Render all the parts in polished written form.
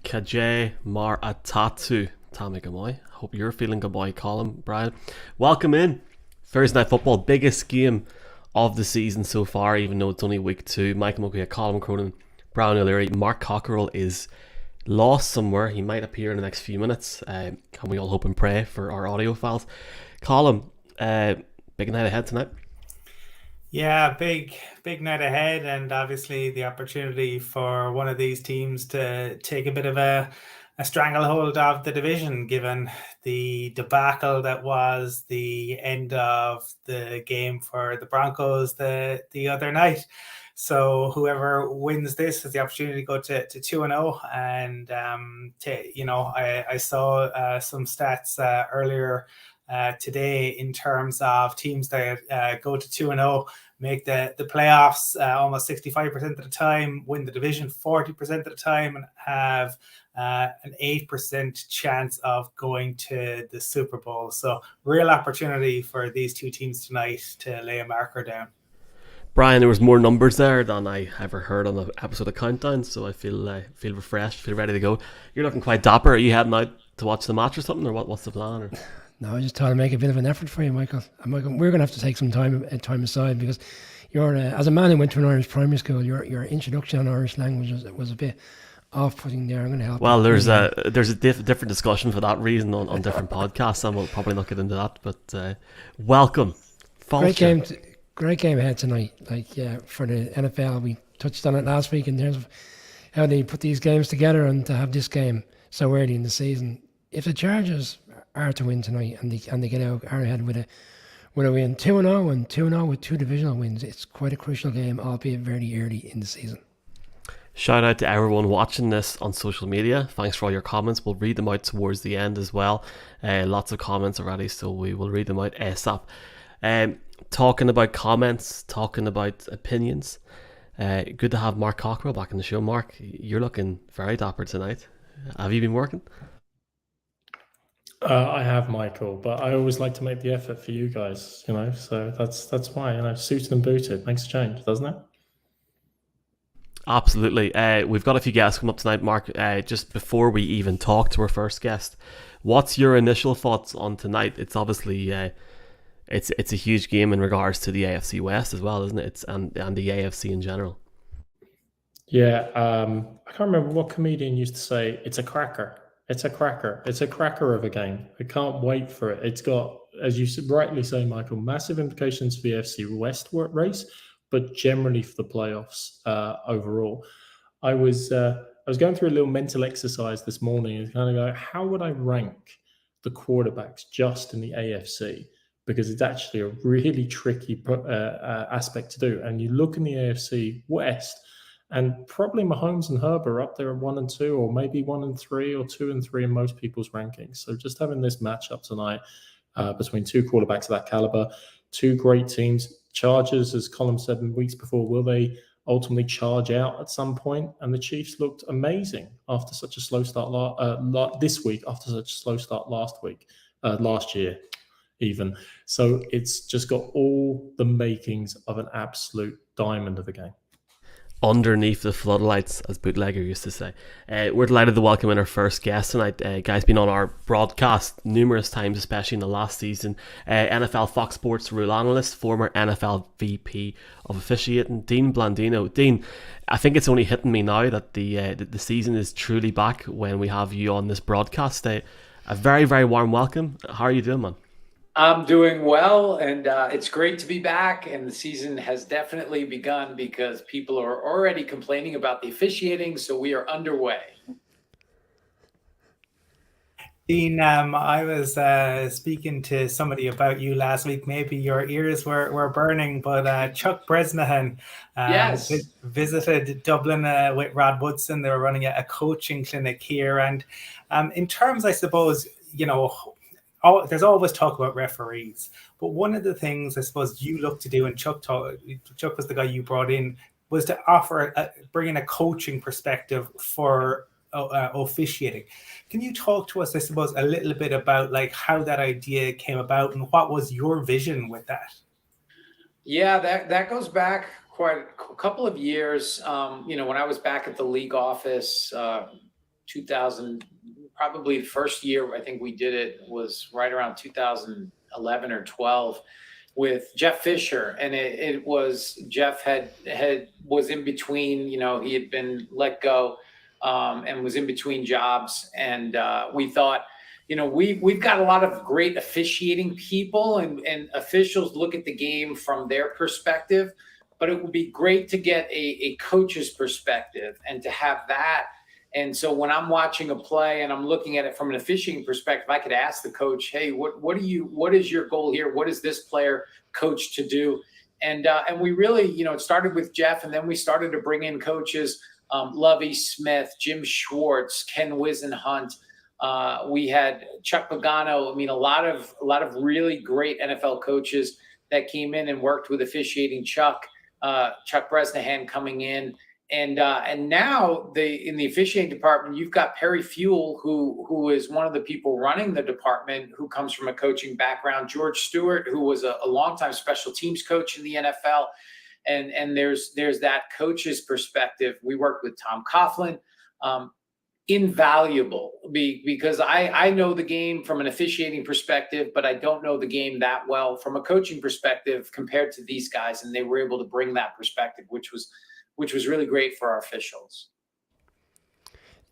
Kajay Mar Atatu Tamagamoy. Hope you're feeling good, boy. Colin, Brian. Welcome in. Thursday Night Football, biggest game of the season so far, even though it's only week 2. Michael Mulcahy, Colin Cronin, Brian O'Leary. Mark Cockerell is lost somewhere. He might appear in the next few minutes. Can we all hope and pray for our audio files? Colin, big night ahead tonight. Yeah, big night ahead, and obviously the opportunity for one of these teams to take a bit of a stranglehold of the division, given the debacle that was the end of the game for the Broncos the other night. So whoever wins this has the opportunity to go to 2-0, and I saw some stats earlier today in terms of teams that go to 2-0, make the playoffs almost 65% of the time, win the division 40% of the time, and have an 8% chance of going to the Super Bowl. So real opportunity for these two teams tonight to lay a marker down. Brian, there was more numbers there than I ever heard on the episode of Countdown, so I feel refreshed, feel ready to go. You're looking quite dapper. Are you heading out to watch the match or something, or what's the plan? Or? No, I just thought I'd make a bit of an effort for you, Michael. Michael, we're going to have to take some time aside, because you're as a man who went to an Irish primary school, your introduction on Irish language was a bit off-putting there. I'm going to help. Well, there's a different discussion for that reason on different podcasts, and we'll probably not get into that. But welcome, great game ahead tonight. For the NFL, we touched on it last week in terms of how they put these games together, and to have this game so early in the season. If the Chargers are to win tonight and they get out Arrowhead with a win 2-0 and 2-0 with 2 divisional wins, it's quite a crucial game, albeit very early in the season. Shout out to everyone watching this on social media. Thanks for all your comments. We'll read them out towards the end as well. Lots of comments already, so we will read them out ASAP. Talking about comments, talking about opinions. Good to have Mark Cockerell back in the show. Mark, you're looking very dapper tonight. Have you been working? I have, Michael, but I always like to make the effort for you guys, so that's why, suited and booted makes a change, doesn't it? Absolutely. We've got a few guests coming up tonight, Mark. Just before we even talk to our first guest, what's your initial thoughts on tonight? It's obviously it's a huge game in regards to the AFC West as well, isn't it? And the AFC in general. Yeah, I can't remember what comedian used to say, it's a cracker. It's a cracker. It's a cracker of a game. I can't wait for it. It's got, as you rightly say, Michael, massive implications for the AFC West race, but generally for the playoffs overall. I was going through a little mental exercise this morning and kind of go, how would I rank the quarterbacks just in the AFC? Because it's actually a really tricky aspect to do. And you look in the AFC West, and probably Mahomes and Herbert are up there at 1 and 2, or maybe 1 and 3, or 2 and 3 in most people's rankings. So just having this matchup tonight between 2 quarterbacks of that caliber, 2 great teams. Chargers, as Colin said weeks before, will they ultimately charge out at some point? And the Chiefs looked amazing after such a slow start this week, after such a slow start last year even. So it's just got all the makings of an absolute diamond of a game. Underneath the floodlights, as Bootlegger used to say. We're delighted to welcome in our first guest tonight. Guy's been on our broadcast numerous times, especially in the last season. NFL Fox Sports rule analyst, former NFL VP of officiating, Dean Blandino. Dean, I think it's only hitting me now that the season is truly back when we have you on this broadcast. A very, very warm welcome. How are you doing, man? I'm doing well, and it's great to be back, and the season has definitely begun because people are already complaining about the officiating, so we are underway. Dean, I was speaking to somebody about you last week. Maybe your ears were burning, but Chuck Bresnahan Yes. visited Dublin with Rod Woodson. They were running a coaching clinic here, and in terms, I suppose, there's always talk about referees, but one of the things I suppose you look to do, and Chuck was the guy you brought in, was to bring in a coaching perspective for officiating. Can you talk to us, I suppose, a little bit about how that idea came about and what was your vision with that? Yeah, that goes back quite a couple of years. When I was back at the league office 2000, probably the first year I think we did it was right around 2011 or 12 with Jeff Fisher. And it was, Jeff was in between, he had been let go and was in between jobs. And we thought, we've got a lot of great officiating people and officials look at the game from their perspective, but it would be great to get a coach's perspective and to have that. And so when I'm watching a play and I'm looking at it from an officiating perspective, I could ask the coach, hey, what is your goal here? What is this player coach to do? And we really, it started with Jeff, and then we started to bring in coaches, Lovie Smith, Jim Schwartz, Ken Wisenhunt. We had Chuck Pagano. I mean, a lot of really great NFL coaches that came in and worked with officiating. Chuck Bresnahan coming in. And now in the officiating department, you've got Perry Fuel, who is one of the people running the department, who comes from a coaching background. George Stewart, who was a longtime special teams coach in the NFL, and there's that coach's perspective. We worked with Tom Coughlin, invaluable because I know the game from an officiating perspective, but I don't know the game that well from a coaching perspective compared to these guys, and they were able to bring that perspective, which was really great for our officials.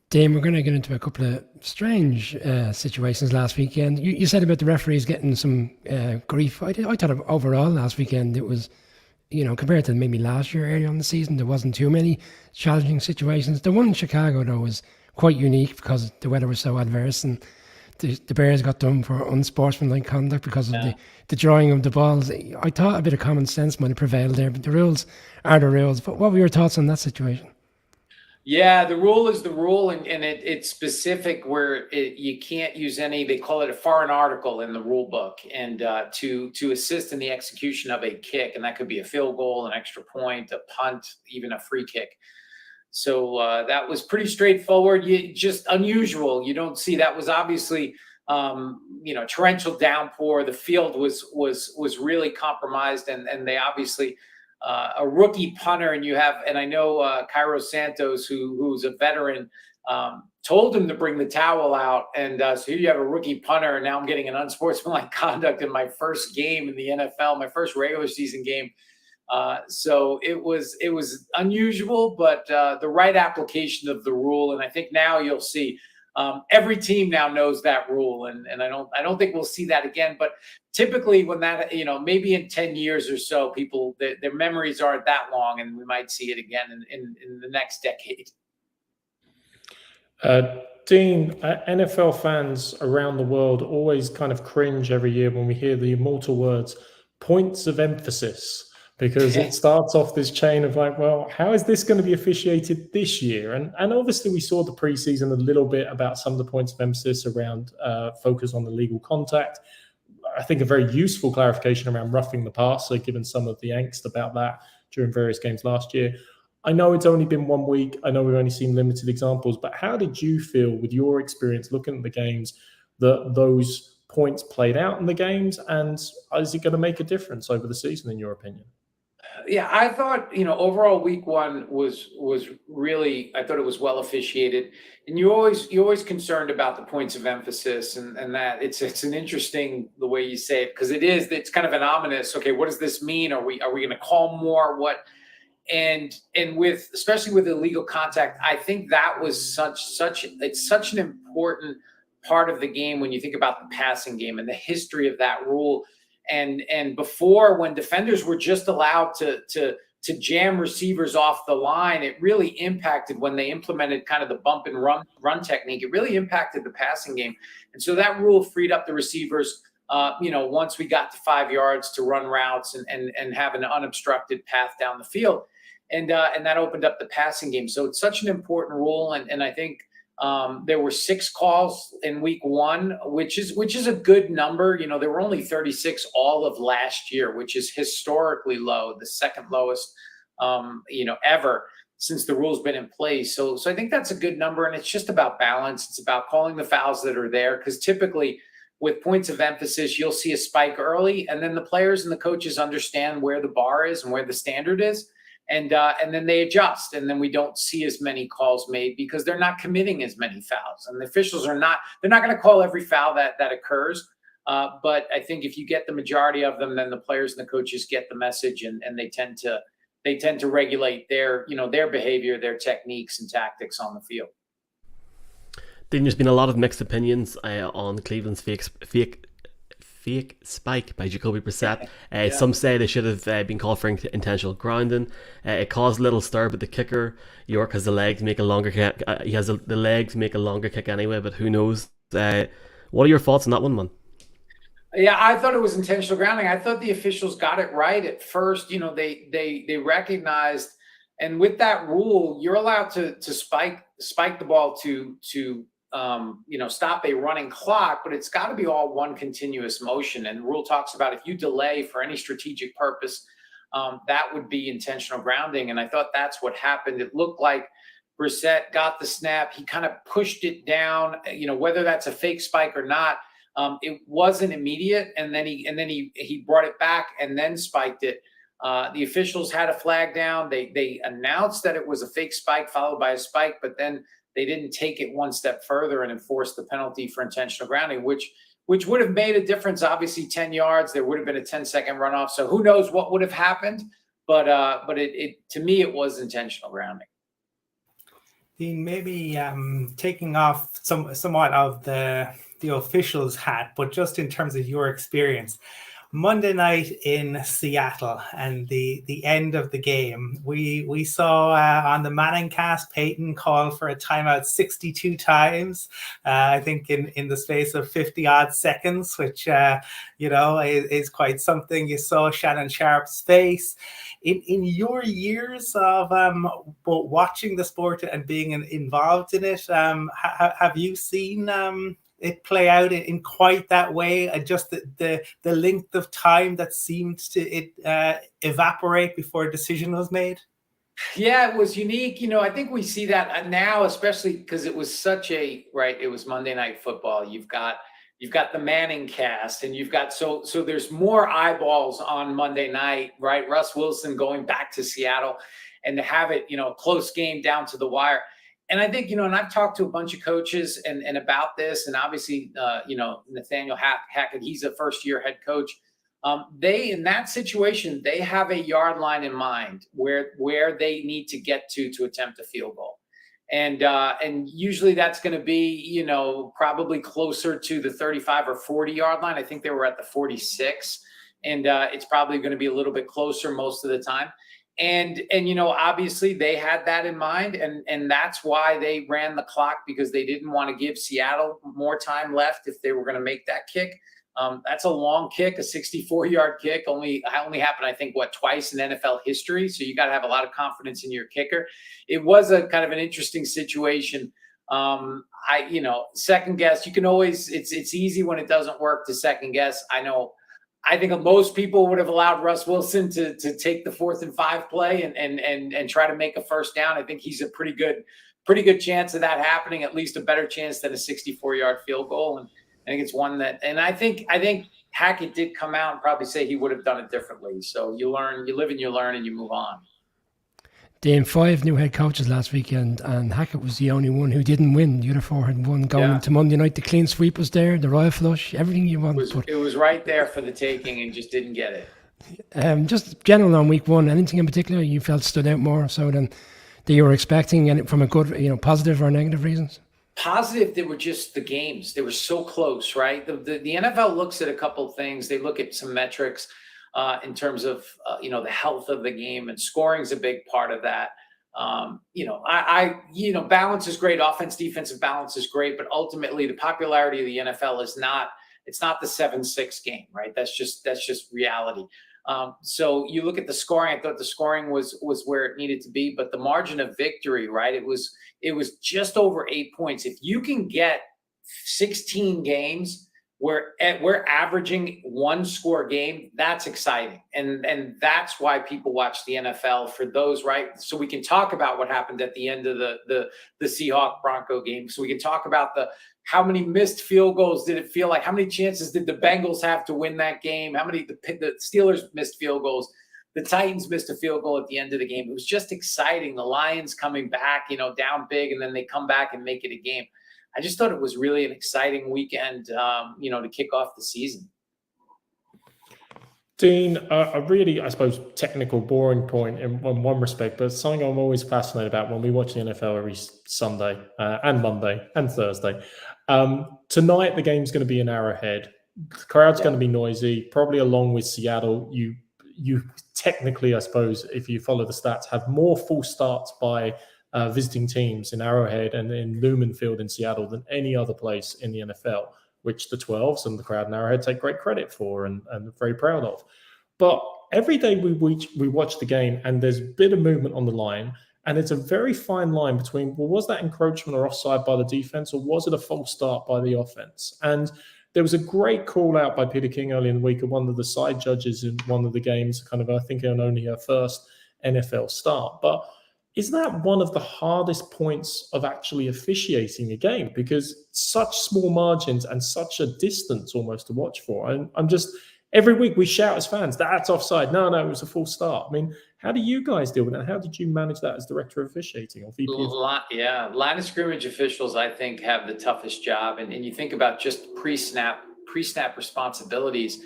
Dame, we're going to get into a couple of strange situations last weekend. You said about the referees getting some grief. I thought overall last weekend it was, compared to maybe last year earlier on in the season, there wasn't too many challenging situations. The one in Chicago, though, was quite unique because the weather was so adverse, and the Bears got done for unsportsmanlike conduct because of the drawing of the balls. I thought a bit of common sense might have prevailed there, but the rules are the rules. But what were your thoughts on that situation? Yeah, the rule is the rule, and it's specific where you can't use any, they call it a foreign article in the rule book, and to assist in the execution of a kick, and that could be a field goal, an extra point, a punt, even a free kick. So that was pretty straightforward. Just unusual. You don't see that. Was obviously torrential downpour. The field was really compromised, and they obviously a rookie punter, and I know Cairo Santos, who's a veteran, told him to bring the towel out, and so here you have a rookie punter, and now I'm getting an unsportsmanlike conduct in my first game in the NFL, my first regular season game. So it was unusual, but the right application of the rule. And I think now you'll see every team now knows that rule. And I don't think we'll see that again. But typically when that, maybe in 10 years or so, people, their memories aren't that long, and we might see it again in the next decade. Dean, NFL fans around the world always kind of cringe every year when we hear the immortal words, points of emphasis. Because it starts off this chain of like, well, how is this going to be officiated this year? And obviously we saw the preseason a little bit about some of the points of emphasis around focus on the legal contact. I think a very useful clarification around roughing the passer, given some of the angst about that during various games last year. I know it's only been 1 week. I know we've only seen limited examples, but how did you feel with your experience looking at the games that those points played out in the games? And is it going to make a difference over the season, in your opinion? Yeah, I thought, overall week one was really, I thought it was well officiated, and you're always concerned about the points of emphasis, and that it's an interesting, the way you say it, because it's kind of an ominous, okay, what does this mean? Are we going to call more? What? And with, especially with illegal contact, I think that was it's such an important part of the game when you think about the passing game and the history of that rule. And before, when defenders were just allowed to jam receivers off the line, it really impacted when they implemented kind of the bump and run technique. It really impacted the passing game. And so that rule freed up the receivers, once we got to 5 yards, to run routes and have an unobstructed path down the field. And that opened up the passing game. So it's such an important rule. And I think there were 6 calls in week one, which is a good number. There were only 36 all of last year, which is historically low, the second lowest, ever since the rule's been in place. So I think that's a good number, and it's just about balance. It's about calling the fouls that are there, because typically with points of emphasis, you'll see a spike early, and then the players and the coaches understand where the bar is and where the standard is. And then they adjust, and then we don't see as many calls made because they're not committing as many fouls, and the officials they're not going to call every foul that occurs. But I think if you get the majority of them, then the players and the coaches get the message, and they tend to regulate their behavior, their techniques and tactics on the field. Then there's been a lot of mixed opinions on Cleveland's fake spike by Jacoby Brissett. Some say they should have been called for intentional grounding. It caused a little stir with the kicker. York has the leg to make a longer kick. He has the leg to make a longer kick anyway, but who knows? What are your thoughts on that one, man? Yeah, I thought it was intentional grounding. I thought the officials got it right at first. They recognized, and with that rule, you're allowed to spike the ball to stop a running clock, but it's got to be all one continuous motion. And the rule talks about if you delay for any strategic purpose, that would be intentional grounding. And I thought that's what happened. It looked like Brissett got the snap. He kind of pushed it down, whether that's a fake spike or not. It wasn't immediate. And then he brought it back and then spiked it. The officials had a flag down. They announced that it was a fake spike followed by a spike, but then they didn't take it one step further and enforce the penalty for intentional grounding, which would have made a difference. Obviously, 10 yards, there would have been a 10-second runoff. So who knows what would have happened? But it to me, it was intentional grounding. Maybe taking off somewhat of the officials' hat, but just in terms of your experience, Monday night in Seattle and the end of the game, we saw on the Manning cast, Peyton call for a timeout 62 times, I think in the space of 50 odd seconds, which is quite something. You saw Shannon Sharp's face. In your years of both watching the sport and being involved in it, have you seen it play out in quite that way, just the length of time that seemed to evaporate before a decision was made? Yeah, it was unique. I think we see that now, especially because it was it was Monday Night Football. You've got the Manning cast, and you've got so there's more eyeballs on Monday night, right? Russ Wilson going back to Seattle, and to have it, a close game down to the wire. And I think, and I've talked to a bunch of coaches and about this, and obviously, Nathaniel Hackett, he's a first-year head coach. They, in that situation, they have a yard line in mind where they need to get to attempt a field goal. And usually that's going to be, probably closer to the 35 or 40 yard line. I think they were at the 46, and it's probably going to be a little bit closer most of the time. And obviously they had that in mind, and that's why they ran the clock, because they didn't want to give Seattle more time left if they were going to make that kick. That's a long kick, a 64-yard kick. Only happened, I think, twice in NFL history. So you got to have a lot of confidence in your kicker. It was a kind of an interesting situation. Second guess. You can always. It's easy when it doesn't work to second guess. I think most people would have allowed Russ Wilson to take the 4th and 5 play and try to make a first down. I think he's a pretty good chance of that happening, at least a better chance than a 64-yard field goal. And I think it's one that, and I think Hackett did come out and probably say he would have done it differently. So you learn, you live and you learn, and you move on. Dame, 5 new head coaches last weekend, and Hackett was the only one who didn't win. The other 4 had won going into Monday night. The clean sweep was there, the royal flush, everything you want. It was right there for the taking, and just didn't get it. Just general on week 1, anything in particular you felt stood out more so than that you were expecting, and from a good, positive or negative reasons? Positive, they were just the games. They were so close, right? The NFL looks at a couple of things. They look at some metrics in terms of, the health of the game, and scoring is a big part of that. Balance is great. Offense, defensive balance is great, but ultimately the popularity of the NFL it's not the 7-6 game, right? That's just reality. So you look at the scoring. I thought the scoring was where it needed to be, but the margin of victory, right? It was just over 8 points. If you can get 16 games where we're averaging 1-score game, that's exciting. And that's why people watch the NFL, for those, right? So we can talk about what happened at the end of the Seahawks Bronco game. So we can talk about how many missed field goals did it feel like? How many chances did the Bengals have to win that game? How many the Steelers missed field goals? the Titans missed a field goal at the end of the game. It was just exciting. The Lions coming back, down big, and then they come back and make it a game. I just thought it was really an exciting weekend, to kick off the season. Dean, a really, I suppose, technical, boring point in one respect, but something I'm always fascinated about when we watch the NFL every Sunday and Monday and Thursday. Tonight, the game's going to be an hour ahead. The crowd's going to be noisy, probably along with Seattle. You technically, I suppose, if you follow the stats, have more full starts by visiting teams in Arrowhead and in Lumen Field in Seattle than any other place in the NFL, which the 12s and the crowd in Arrowhead take great credit for and very proud of. But every day we watch the game and there's a bit of movement on the line, and it's a very fine line between, well, was that encroachment or offside by the defense, or was it a false start by the offense? And there was a great call out by Peter King early in the week of one of the side judges in one of the games, I think on only her first NFL start. But is that one of the hardest points of actually officiating a game? Because such small margins and such a distance almost to watch for. And I'm just, every week we shout as fans, that's offside. No, it was a full start. I mean, how do you guys deal with that? How did you manage that as director of officiating or VP? Line of scrimmage officials, I think, have the toughest job. And you think about just pre-snap responsibilities.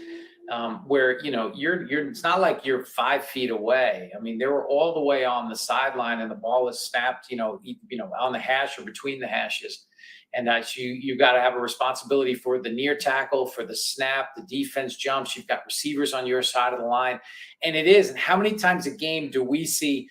Where you're it's not like you're 5 feet away. I mean, they were all the way on the sideline, and the ball is snapped, on the hash or between the hashes, and you got to have a responsibility for the near tackle, for the snap, the defense jumps. You've got receivers on your side of the line, and it is. And how many times a game do we see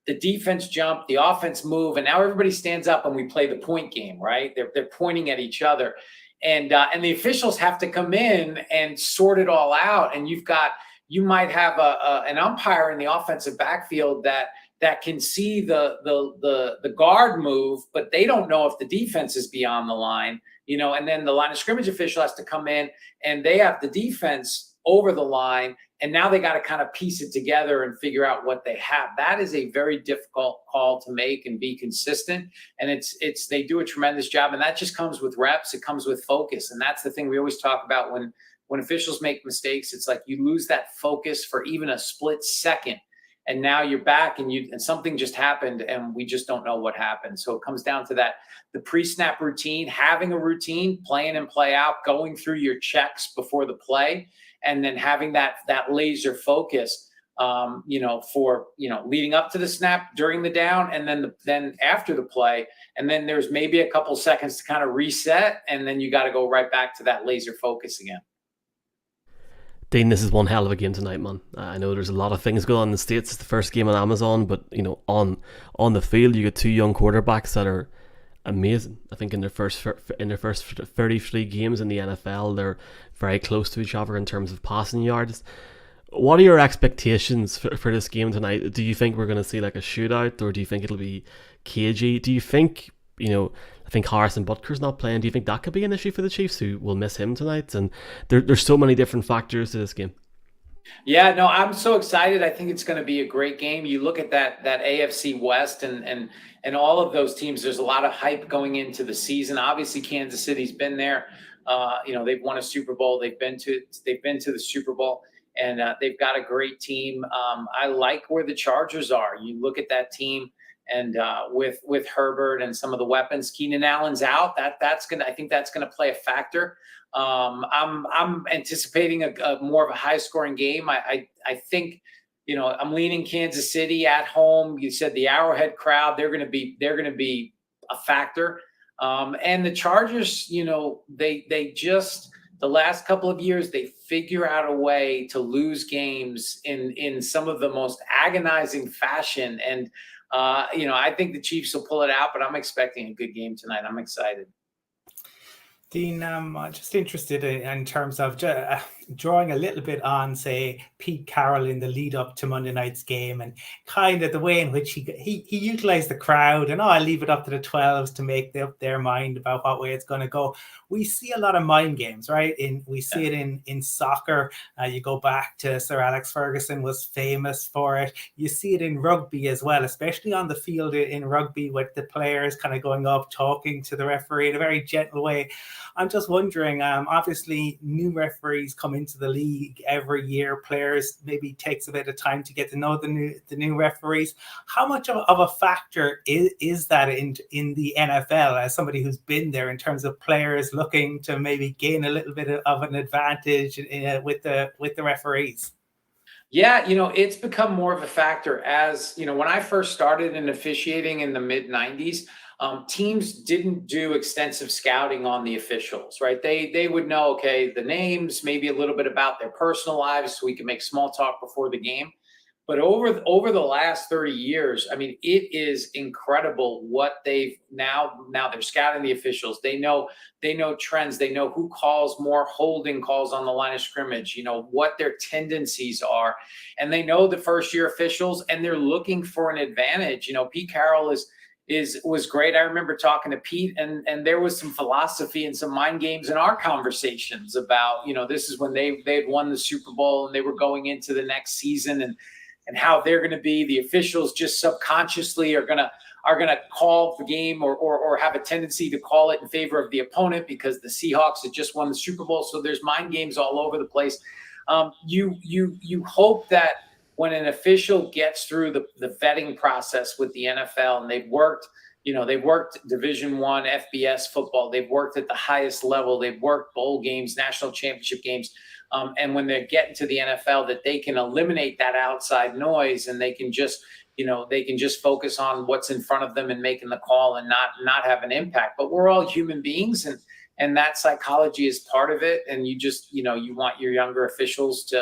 the defense jump, the offense move, and now everybody stands up and we play the point game, right? They're pointing at each other. And the officials have to come in and sort it all out. And you might have an umpire in the offensive backfield that can see the guard move, but they don't know if the defense is beyond the line, and then the line of scrimmage official has to come in and they have the defense over the line. And now they got to kind of piece it together and figure out what they have. That is a very difficult call to make and be consistent. And they do a tremendous job. And that just comes with reps. It comes with focus. And that's the thing we always talk about when officials make mistakes. It's like you lose that focus for even a split second. And now you're back and something just happened and we just don't know what happened. So it comes down to that, the pre-snap routine, having a routine, play in and play out, going through your checks before the play, and then having that laser focus, for leading up to the snap, during the down, and then after the play, and then there's maybe a couple seconds to kind of reset, and then you got to go right back to that laser focus again. Dean, this is one hell of a game tonight, man. I know there's a lot of things going on in the States. It's the first game on Amazon, but on the field, you get two young quarterbacks that are amazing. I think in their first 33 games in the NFL, they're very close to each other in terms of passing yards. What are your expectations for this game tonight? Do you think we're going to see like a shootout, or do you think it'll be cagey? Do you think, I think Harrison Butker's not playing. Do you think that could be an issue for the Chiefs, who will miss him tonight? And there's so many different factors to this game. Yeah, no, I'm so excited. I think it's going to be a great game. You look at that AFC West and all of those teams, there's a lot of hype going into the season. Obviously, Kansas City's been there. They've won a Super Bowl. They've been to the Super Bowl, and they've got a great team. I like where the Chargers are. You look at that team, and with Herbert and some of the weapons, Keenan Allen's out. I think that's gonna play a factor. I'm anticipating a more of a high scoring game. I think, I'm leaning Kansas City at home. You said the Arrowhead crowd, they're going to be a factor. And the Chargers, they just, the last couple of years, they figure out a way to lose games in some of the most agonizing fashion. And, I think the Chiefs will pull it out, but I'm expecting a good game tonight. I'm excited. Dean, I'm just interested in terms of drawing a little bit on, say, Pete Carroll in the lead up to Monday night's game, and kind of the way in which he utilized the crowd, and I'll leave it up to the 12s to make up their mind about what way it's going to go. We see a lot of mind games, right? We see it in soccer. You go back to Sir Alex Ferguson was famous for it. You see it in rugby as well, especially on the field in rugby, with the players kind of going up, talking to the referee in a very gentle way. I'm just wondering, obviously new referees come into the league every year. Players maybe takes a bit of time to get to know the new referees. How much of a factor is that in the NFL, as somebody who's been there, in terms of players looking to maybe gain a little bit of an advantage with the referees? Yeah, it's become more of a factor as, when I first started in officiating in the mid 90s, teams didn't do extensive scouting on the officials, right? They would know, okay, the names, maybe a little bit about their personal lives so we can make small talk before the game. But over the last 30 years, I mean, it is incredible what they've now they're scouting the officials. They know trends. They know who calls more holding calls on the line of scrimmage, what their tendencies are. And they know the first year officials, and they're looking for an advantage. Pete Carroll was great. I remember talking to Pete, and there was some philosophy and some mind games in our conversations about, this is when they had won the Super Bowl and they were going into the next season, and how they're going to be. The officials just subconsciously are going to call the game or have a tendency to call it in favor of the opponent because the Seahawks had just won the Super Bowl. So there's mind games all over the place. You hope that when an official gets through the vetting process with the NFL, and they've worked Division I, FBS football, they've worked at the highest level, they've worked bowl games, national championship games. And when they're getting to the NFL, that they can eliminate that outside noise, and they can just focus on what's in front of them and making the call and not have an impact. But we're all human beings, and that psychology is part of it. And you want your younger officials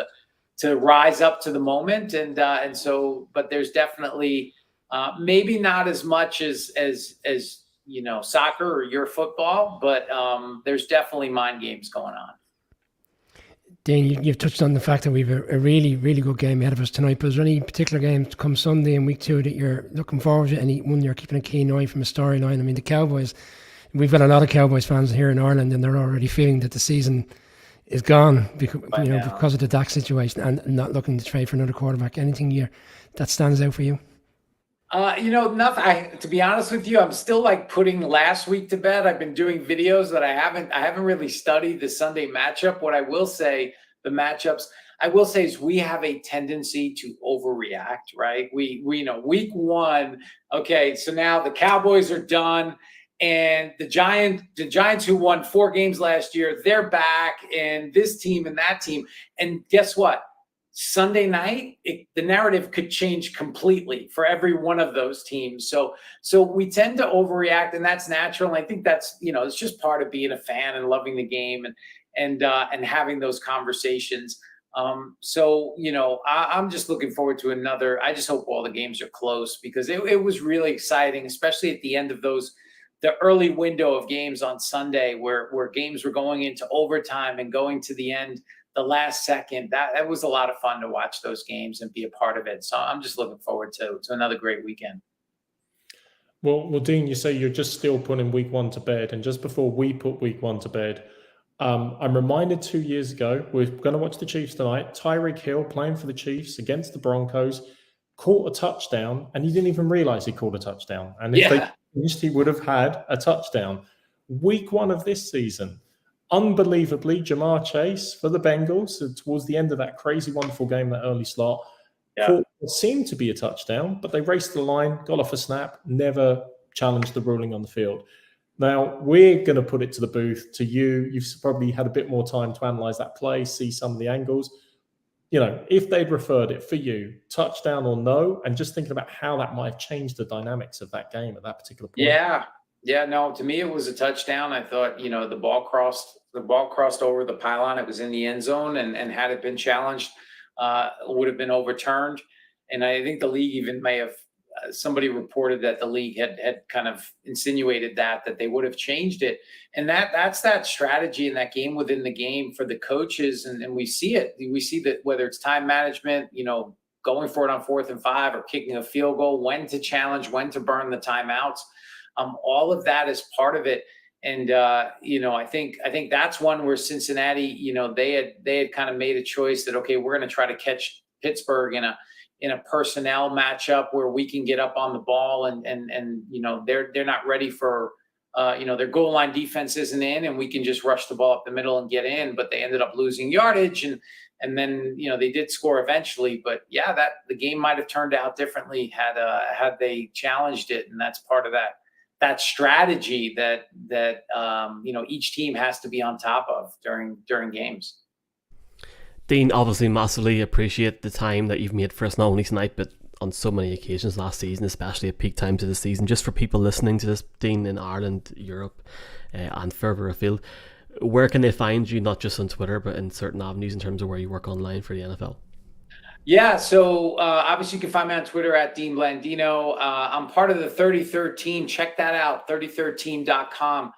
to rise up to the moment. And so, but there's definitely maybe not as much as soccer or your football, but there's definitely mind games going on. Dane, you've touched on the fact that we've a really, really good game ahead of us tonight, but is there any particular game come Sunday in week 2 that you're looking forward to? Any one you're keeping a keen eye from a storyline? I mean, the Cowboys, we've got a lot of Cowboys fans here in Ireland, and they're already feeling that the season is gone because of the Dak situation and not looking to trade for another quarterback. Anything that stands out for you? Nothing. To be honest with you, I'm still like putting last week to bed. I've been doing videos that I haven't really studied the Sunday matchup. What I will say, the matchups, is we have a tendency to overreact, right? We week 1, okay, so now the Cowboys are done, and the Giants who won 4 games last year, they're back, and this team and that team. And guess what? Sunday night, the narrative could change completely for every one of those teams. So we tend to overreact, and that's natural. And I think that's, it's just part of being a fan and loving the game and having those conversations. I'm just looking forward to another. I just hope all the games are close, because it was really exciting, especially at the end of the early window of games on Sunday where games were going into overtime and going to the end, the last second. That was a lot of fun to watch those games and be a part of it. So I'm just looking forward to another great weekend. Well, Dean, you say you're just still putting week 1 to bed. And just before we put week 1 to bed, I'm reminded 2 years ago, we're going to watch the Chiefs tonight. Tyreek Hill playing for the Chiefs against the Broncos, caught a touchdown, and he didn't even realize he caught a touchdown. And if they finished, he would have had a touchdown. Week 1 of this season, unbelievably, Jamar Chase for the Bengals, towards the end of that crazy, wonderful game, that early slot, caught what seemed to be a touchdown, but they raced the line, got off a snap, never challenged the ruling on the field. Now, we're going to put it to the booth, to you. You've probably had a bit more time to analyze that play, see some of the angles. If they'd referred it for you, touchdown or no, and just thinking about how that might have changed the dynamics of that game at that particular point. Yeah, no, to me, it was a touchdown. I thought, the ball crossed over the pylon. It was in the end zone, and had it been challenged, would have been overturned. And I think the league even may have, somebody reported that the league had kind of insinuated that they would have changed it. And that's that strategy in that game within the game for the coaches. And we see it. We see that whether it's time management, going for it on 4th and 5 or kicking a field goal, when to challenge, when to burn the timeouts. All of that is part of it. And, I think that's one where Cincinnati, they had kind of made a choice that, okay, we're going to try to catch Pittsburgh in a personnel matchup where we can get up on the ball and they're not ready for their goal line defense isn't in, and we can just rush the ball up the middle and get in. But they ended up losing yardage, and then they did score eventually. But yeah, that the game might have turned out differently had they challenged it, and that's part of that strategy that each team has to be on top of during games. Dean, obviously massively appreciate the time that you've made for us, not only tonight, but on so many occasions last season, especially at peak times of the season. Just for people listening to this, Dean, in Ireland, Europe, and further afield, where can they find you, not just on Twitter, but in certain avenues in terms of where you work online for the NFL? Yeah, so obviously you can find me on Twitter at Dean Blandino. I'm part of the 33rd team. Check that out, 33rdteam.com.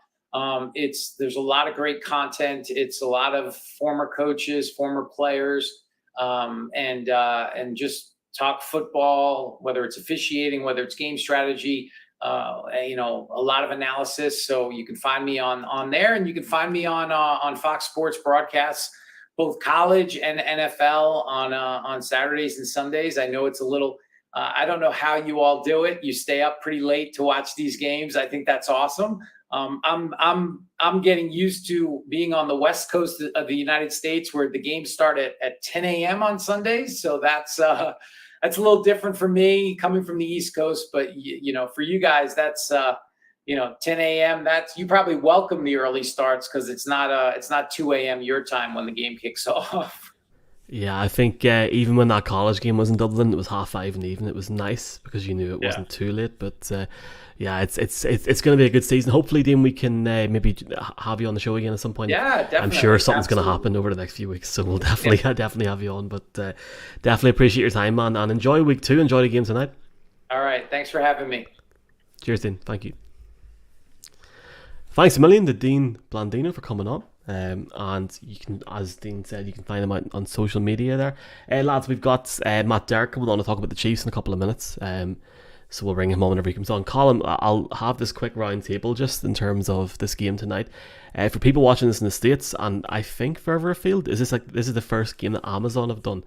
There's a lot of great content. It's a lot of former coaches, former players, and just talk football, whether it's officiating, whether it's game strategy, a lot of analysis. So you can find me on there, and you can find me on Fox Sports broadcasts, both college and NFL on Saturdays and Sundays. I know it's a little, I don't know how you all do it. You stay up pretty late to watch these games. I think that's awesome. I'm getting used to being on the West Coast of the United States, where the games start at 10 a.m. on Sundays. So that's a little different for me coming from the East Coast. But for you guys, that's 10 a.m. That's, you probably welcome the early starts because it's not 2 a.m. your time when the game kicks off. Yeah, I think even when that college game was in Dublin, it was 5:30 in the evening. It was nice because you knew it wasn't too late. But it's going to be a good season. Hopefully, Dean, we can maybe have you on the show again at some point. Yeah, definitely. I'm sure something's going to happen over the next few weeks, so we'll definitely have you on. But definitely appreciate your time, man, and enjoy week 2. Enjoy the game tonight. All right, thanks for having me. Cheers, Dean. Thank you. Thanks a million to Dean Blandino for coming on. And you can, as Dean said, you can find him on social media there. Lads, we've got Matt Derrick coming on to talk about the Chiefs in a couple of minutes. So we'll bring him on whenever he comes on. Colin, I'll have this quick round table just in terms of this game tonight. For people watching this in the States, and I think further afield, this is the first game that Amazon have done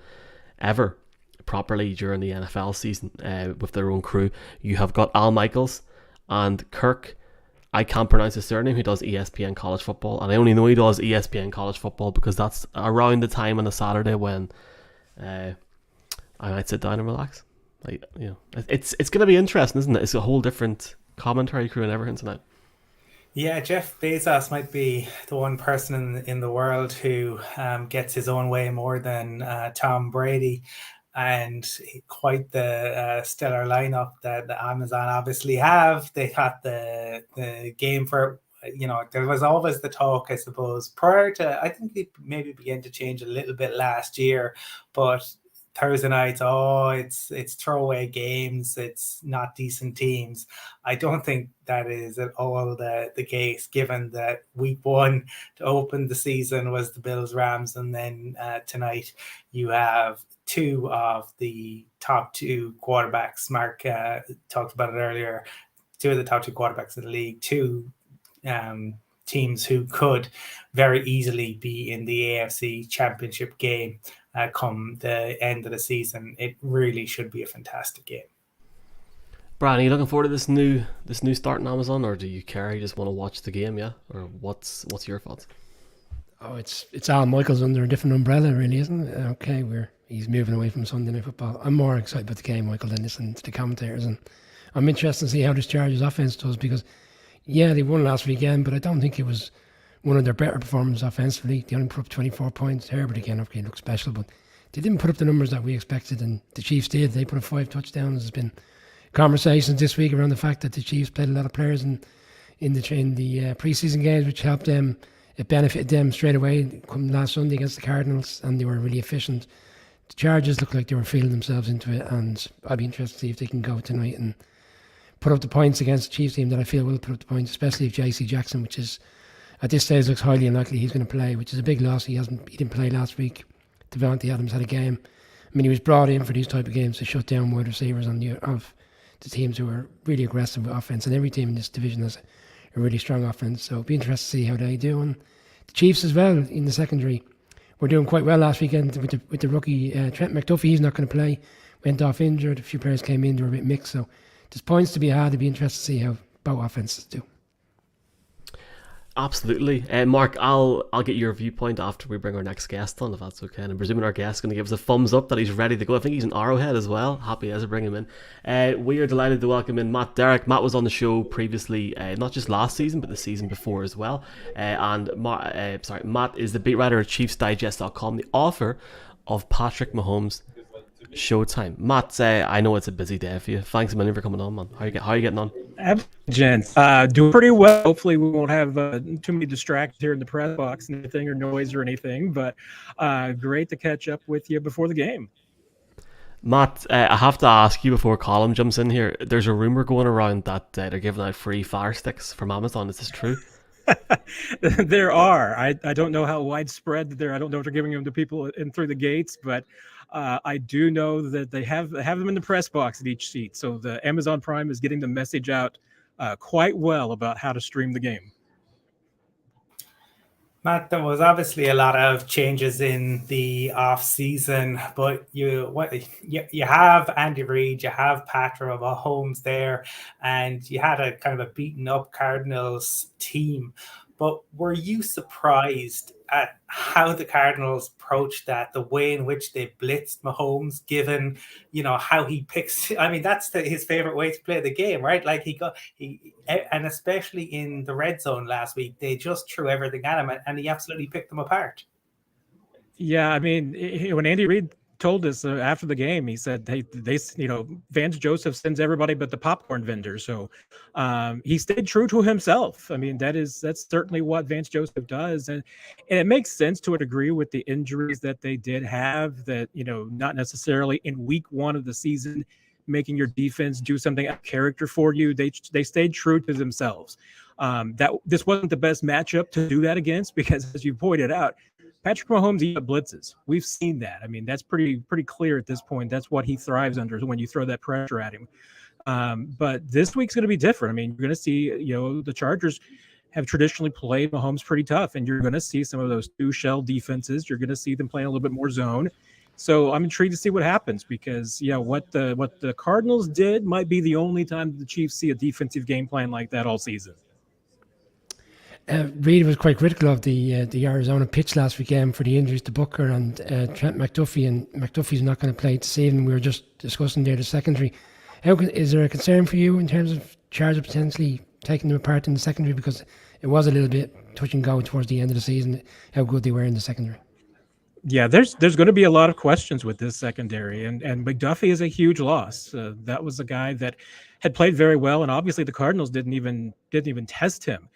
ever properly during the NFL season with their own crew. You have got Al Michaels and Kirk, I can't pronounce his surname, who does ESPN college football, and I only know he does ESPN college football because that's around the time on a Saturday when I might sit down and relax. It's going to be interesting, isn't it? It's a whole different commentary crew and everything tonight. Yeah, Jeff Bezos might be the one person in the world who gets his own way more than Tom Brady. And quite the stellar lineup that the Amazon obviously have. They had the game for, there was always the talk, I suppose, prior to, I think they maybe began to change a little bit last year, but Thursday nights, it's throwaway games, it's not decent teams. I don't think that is at all the case, given that week 1 to open the season was the Bills-Rams, and then tonight you have 2 of the top 2 quarterbacks. Mark talked about it earlier. 2 of the top 2 quarterbacks in the league. 2 teams who could very easily be in the AFC Championship game come the end of the season. It really should be a fantastic game. Brian, are you looking forward to this new start on Amazon, or do you care? You just want to watch the game, yeah? Or what's your thoughts? Oh, it's Al Michaels under a different umbrella, really, isn't it? Okay, he's moving away from Sunday Night Football. I'm more excited about the game, Michael, than listening to the commentators, and I'm interested to see how this Chargers offense does, because they won last weekend, but I don't think it was one of their better performances offensively. They only put up 24 points. Herbert again, okay, looked special, but they didn't put up the numbers that we expected, and the Chiefs did. They put up 5 touchdowns. There's been conversations this week around the fact that the Chiefs played a lot of players in the preseason games, which helped them. It benefited them straight away. Come last Sunday against the Cardinals, and they were really efficient. The Chargers looked like they were feeling themselves into it, and I'd be interested to see if they can go tonight and put up the points against the Chiefs team that I feel will put up the points, especially if J.C. Jackson, which is at this stage looks highly unlikely he's going to play, which is a big loss. He didn't play last week. Devontae Adams had a game. I mean, he was brought in for these type of games to shut down wide receivers of the teams who are really aggressive with offense, and every team in this division has a really strong offense, so it'll be interesting to see how they do. And the Chiefs as well in the secondary were doing quite well last weekend with the rookie Trent McDuffie. He's not going to play, went off injured. A few players came in, they were a bit mixed, so there's points to be had. It'd be interesting to see how both offenses do. Absolutely. Mark, I'll get your viewpoint after we bring our next guest on, if that's okay. And I'm presuming our guest is going to give us a thumbs up that he's ready to go. I think he's in Arrowhead as well. Happy as to bring him in. We are delighted to welcome in Matt Derrick. Matt was on the show previously, not just last season, but the season before as well. Matt is the beat writer at ChiefsDigest.com, the author of Patrick Mahomes Showtime. Matt, I know it's a busy day for you. Thanks a million for coming on, man. How are you getting on? Gents, doing pretty well. Hopefully we won't have too many distractions here in the press box and anything, or noise or anything, but great to catch up with you before the game. Matt, I have to ask you before Colin jumps in here. There's a rumor going around that they're giving out free Fire Sticks from Amazon. Is this true? There are. I don't know how widespread they're. I don't know if they're giving them to people in through the gates, but I do know that they have them in the press box at each seat. So the Amazon Prime is getting the message out quite well about how to stream the game. Matt, there was obviously a lot of changes in the off season, but you have Andy Reid, you have Patrick Mahomes there, and you had a kind of a beaten up Cardinals team. But were you surprised at how the Cardinals approached that, the way in which they blitzed Mahomes, given, how he picks? I mean, that's his favorite way to play the game, right? Like and especially in the red zone last week, they just threw everything at him, and he absolutely picked them apart. Yeah, I mean, when Andy Reid told us after the game, he said, "Hey, Vance Joseph sends everybody but the popcorn vendor." So he stayed true to himself. I mean, that's certainly what Vance Joseph does, and it makes sense to a degree with the injuries that they did have. That not necessarily in week one of the season making your defense do something out of character for you. They stayed true to themselves. That this wasn't the best matchup to do that against, because as you pointed out, Patrick Mahomes eats blitzes. We've seen that. I mean, that's pretty clear at this point. That's what he thrives under, when you throw that pressure at him. But this week's going to be different. I mean, you're going to see, the Chargers have traditionally played Mahomes pretty tough, and you're going to see some of those two-shell defenses. You're going to see them playing a little bit more zone. So I'm intrigued to see what happens, because what the Cardinals did might be the only time the Chiefs see a defensive game plan like that all season. Reid was quite critical of the Arizona pitch last weekend for the injuries to Booker and Trent McDuffie, and McDuffie's not going to play this evening. We were just discussing there the secondary. Is there a concern for you in terms of Chargers potentially taking them apart in the secondary, because it was a little bit touch and go towards the end of the season, how good they were in the secondary? Yeah, there's going to be a lot of questions with this secondary, and McDuffie is a huge loss. That was a guy that had played very well, and obviously the Cardinals didn't even test him.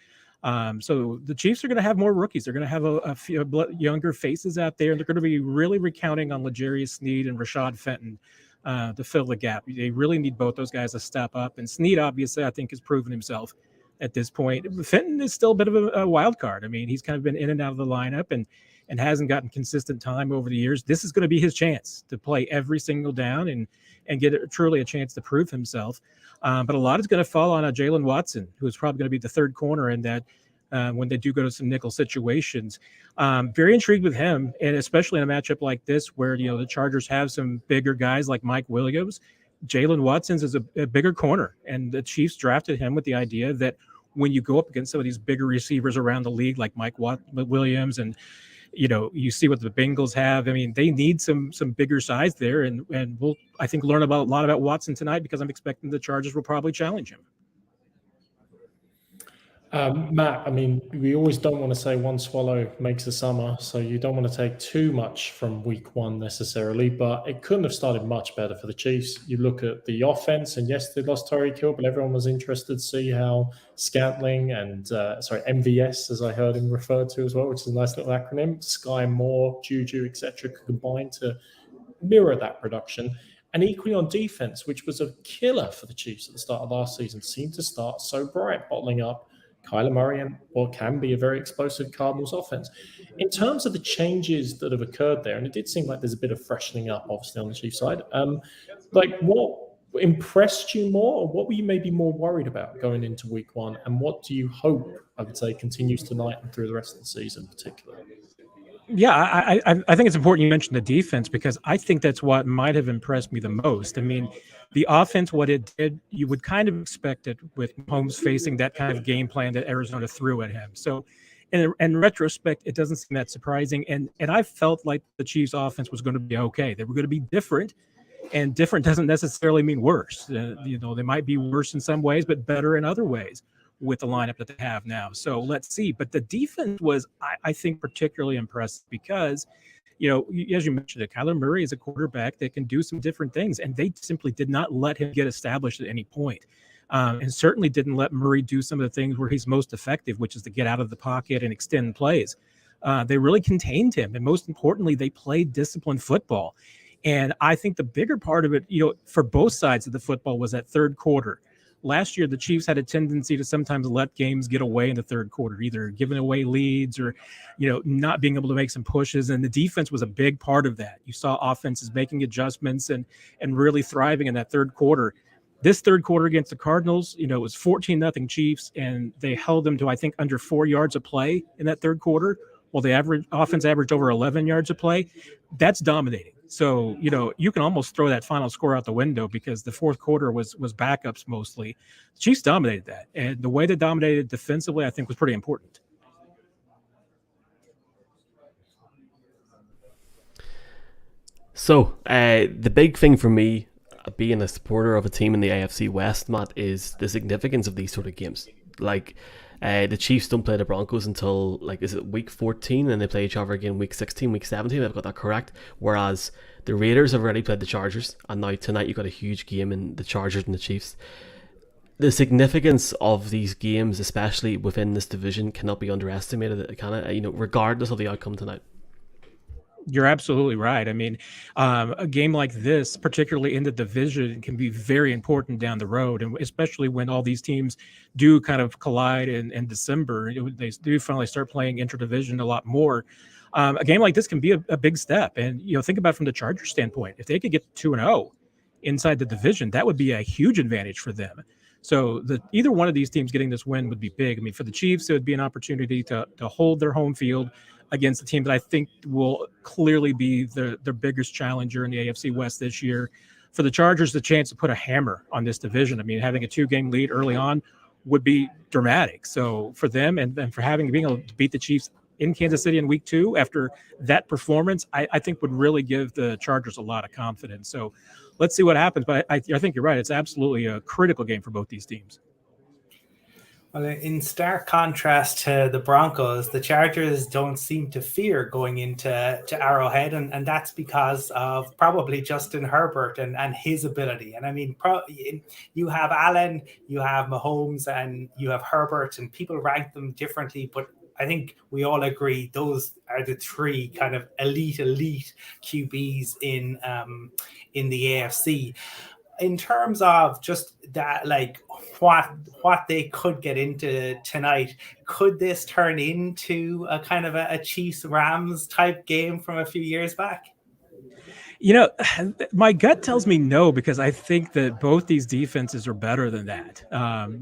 So the Chiefs are going to have more rookies. They're going to have a few younger faces out there, and they're going to be really recounting on L'Jarius Sneed and Rashad Fenton to fill the gap. They really need both those guys to step up, and Sneed obviously I think has proven himself at this point. Fenton is still a bit of a wild card. I mean, he's kind of been in and out of the lineup and hasn't gotten consistent time over the years. This is going to be his chance to play every single down and get truly a chance to prove himself. But a lot is going to fall on Jalen Watson, who is probably going to be the third corner in that when they do go to some nickel situations. Very intrigued with him, and especially in a matchup like this where the Chargers have some bigger guys like Mike Williams. Jalen Watson's is a bigger corner, and the Chiefs drafted him with the idea that when you go up against some of these bigger receivers around the league like Mike Williams, and you see what the Bengals have. I mean, they need some bigger size there, and we'll, I think, learn a lot about Watson tonight, because I'm expecting the Chargers will probably challenge him. Matt, I mean, we always don't want to say one swallow makes a summer, so you don't want to take too much from week one necessarily, but it couldn't have started much better for the Chiefs. You look at the offense, and yes, they lost Tyreek Hill, but everyone was interested to see how Scantling and, MVS, as I heard him referred to as well, which is a nice little acronym, Sky Moore, Juju, etc., could combine to mirror that production. And equally on defense, which was a killer for the Chiefs at the start of last season, seemed to start so bright, bottling up Kyler Murray and what can be a very explosive Cardinals offense. In terms of the changes that have occurred there, and it did seem like there's a bit of freshening up, obviously, on the Chiefs side, what impressed you more, or what were you maybe more worried about going into week one, and what do you hope, I would say, continues tonight and through the rest of the season particularly? Yeah, I think it's important you mentioned the defense, because I think that's what might have impressed me the most. I mean, the offense, what it did, you would kind of expect it with Mahomes facing that kind of game plan that Arizona threw at him. So, in retrospect, it doesn't seem that surprising. And I felt like the Chiefs' offense was going to be okay. They were going to be different, and different doesn't necessarily mean worse. They might be worse in some ways, but better in other ways with the lineup that they have now. So let's see. But the defense was, I think, particularly impressive because, as you mentioned it, Kyler Murray is a quarterback that can do some different things, and they simply did not let him get established at any point. And certainly didn't let Murray do some of the things where he's most effective, which is to get out of the pocket and extend plays. They really contained him. And most importantly, they played disciplined football. And I think the bigger part of it, for both sides of the football, was that third quarter. Last year, the Chiefs had a tendency to sometimes let games get away in the third quarter, either giving away leads or, not being able to make some pushes. And the defense was a big part of that. You saw offenses making adjustments and really thriving in that third quarter. This third quarter against the Cardinals, it was 14-0 Chiefs, and they held them to, I think, under 4 yards of play in that third quarter, while the offense averaged over 11 yards of play. That's dominating. So, you can almost throw that final score out the window because the fourth quarter was backups mostly. The Chiefs dominated that. And the way they dominated defensively, I think, was pretty important. So, the big thing for me, being a supporter of a team in the AFC West, Matt, is the significance of these sort of games. Like, the Chiefs don't play the Broncos until, is it week 14, and they play each other again week 16, week 17, I've got that correct. Whereas the Raiders have already played the Chargers, and now tonight you've got a huge game in the Chargers and the Chiefs. The significance of these games, especially within this division, cannot be underestimated, regardless of the outcome tonight. You're absolutely right. I mean, a game like this, particularly in the division, can be very important down the road, and especially when all these teams do kind of collide in December. They do finally start playing interdivision a lot more. A game like this can be a big step. And, think about it from the Chargers standpoint. If they could get 2-0 inside the division, that would be a huge advantage for them. So either one of these teams getting this win would be big. I mean, for the Chiefs, it would be an opportunity to hold their home field against a team that I think will clearly be the biggest challenger in the AFC West this year. For the Chargers, the chance to put a hammer on this division. I mean, having a 2-game lead early on would be dramatic. So for them and for being able to beat the Chiefs in Kansas City in week 2 after that performance, I think would really give the Chargers a lot of confidence. So let's see what happens. But I think you're right. It's absolutely a critical game for both these teams. Well, in stark contrast to the Broncos, the Chargers don't seem to fear going into Arrowhead, and that's because of probably Justin Herbert and his ability. And I mean, you have Allen, you have Mahomes, and you have Herbert, and people rank them differently, but I think we all agree those are the three kind of elite QBs in the AFC. In terms of just that, what they could get into tonight, could this turn into a kind of a Chiefs-Rams type game from a few years back? My gut tells me no, because I think that both these defenses are better than that.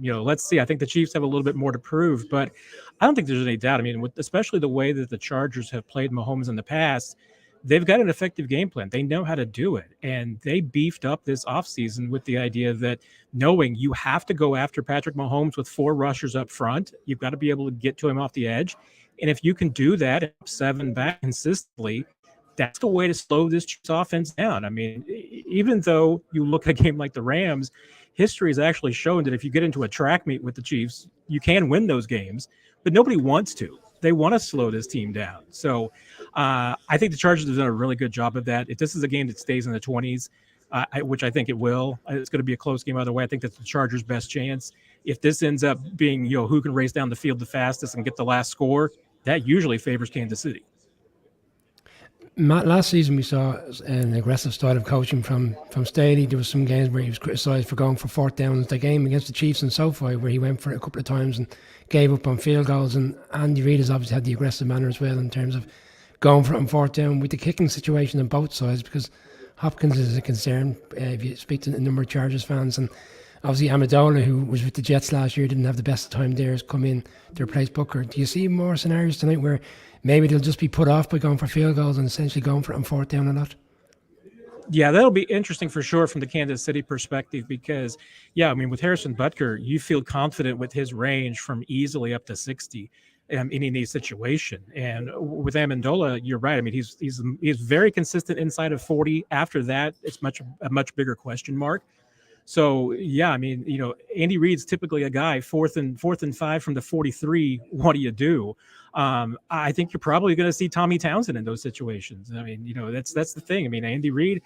Let's see. I think the Chiefs have a little bit more to prove, but I don't think there's any doubt. I mean, especially the way that the Chargers have played Mahomes in the past, they've got an effective game plan. They know how to do it. And they beefed up this offseason with the idea that knowing you have to go after Patrick Mahomes with 4 rushers up front, you've got to be able to get to him off the edge. And if you can do that, 7 back consistently, that's the way to slow this Chiefs offense down. I mean, even though you look at a game like the Rams, history has actually shown that if you get into a track meet with the Chiefs, you can win those games, but nobody wants to. They want to slow this team down. So I think the Chargers have done a really good job of that. If this is a game that stays in the 20s, which I think it will, it's going to be a close game either way. I think that's the Chargers' best chance. If this ends up being, who can race down the field the fastest and get the last score, that usually favors Kansas City. Matt, last season we saw an aggressive style of coaching from Staley. There was some games where he was criticised for going for 4th downs. The game against the Chiefs in SoFi, where he went for it a couple of times and gave up on field goals. And Andy Reid has obviously had the aggressive manner as well in terms of going for it on 4th down, with the kicking situation on both sides, because Hopkins is a concern if you speak to a number of Chargers fans. And Obviously, Amendola, who was with the Jets last year, didn't have the best time there, has come in to replace Booker. Do you see more scenarios tonight where maybe they'll just be put off by going for field goals and essentially going for it on fourth down a lot? Yeah, that'll be interesting for sure from the Kansas City perspective because, yeah, I mean, with Harrison Butker, you feel confident with his range from easily up to 60 in any situation. And with Amendola, you're right. I mean, he's very consistent inside of 40. After that, it's a much bigger question mark. So yeah, I mean, Andy Reid's typically a guy fourth and 5 from the 43. What do you do? I think you're probably going to see Tommy Townsend in those situations. I mean, that's the thing. I mean, Andy Reid,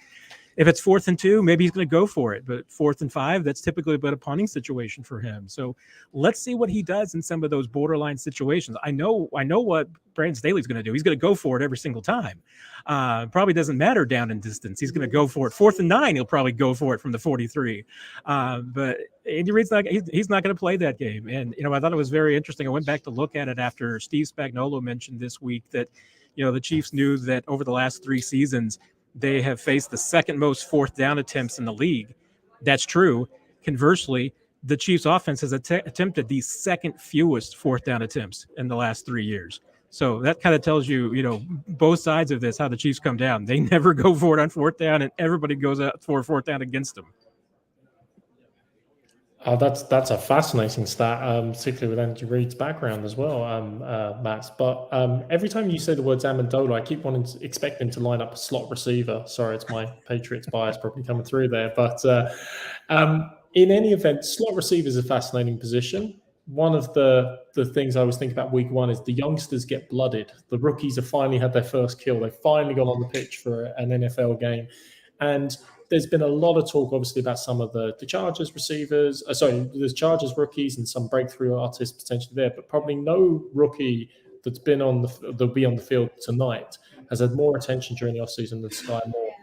if it's 4th and 2, maybe he's going to go for it. But 4th and 5, that's typically about a punting situation for him. So let's see what he does in some of those borderline situations. I know what Brandon Staley's going to do. He's going to go for it every single time. Probably doesn't matter down in distance. He's going to go for it. 4th and 9, he'll probably go for it from the 43. But Andy Reid's he's not going to play that game. And, I thought it was very interesting. I went back to look at it after Steve Spagnuolo mentioned this week that, the Chiefs knew that over the last 3 seasons, they have faced the second most 4th down attempts in the league. That's true. Conversely, the Chiefs offense has attempted the second fewest 4th down attempts in the last 3 years. So that kind of tells you, both sides of this, how the Chiefs come down. They never go for it on 4th down, and everybody goes out for 4th down against them. That's a fascinating stat, particularly with Andy Reid's background as well, Max. But every time you say the words Amendola, I keep expecting to line up a slot receiver. Sorry, it's my Patriots bias probably coming through there. But in any event, slot receiver is a fascinating position. One of the things I was thinking about week 1 is the youngsters get blooded. The rookies have finally had their first kill. They've finally gone on the pitch for an NFL game. And there's been a lot of talk, obviously, about some of the Chargers receivers. There's Chargers rookies and some breakthrough artists potentially there, but probably no rookie that'll be on the field tonight has had more attention during the offseason than Sky Moore.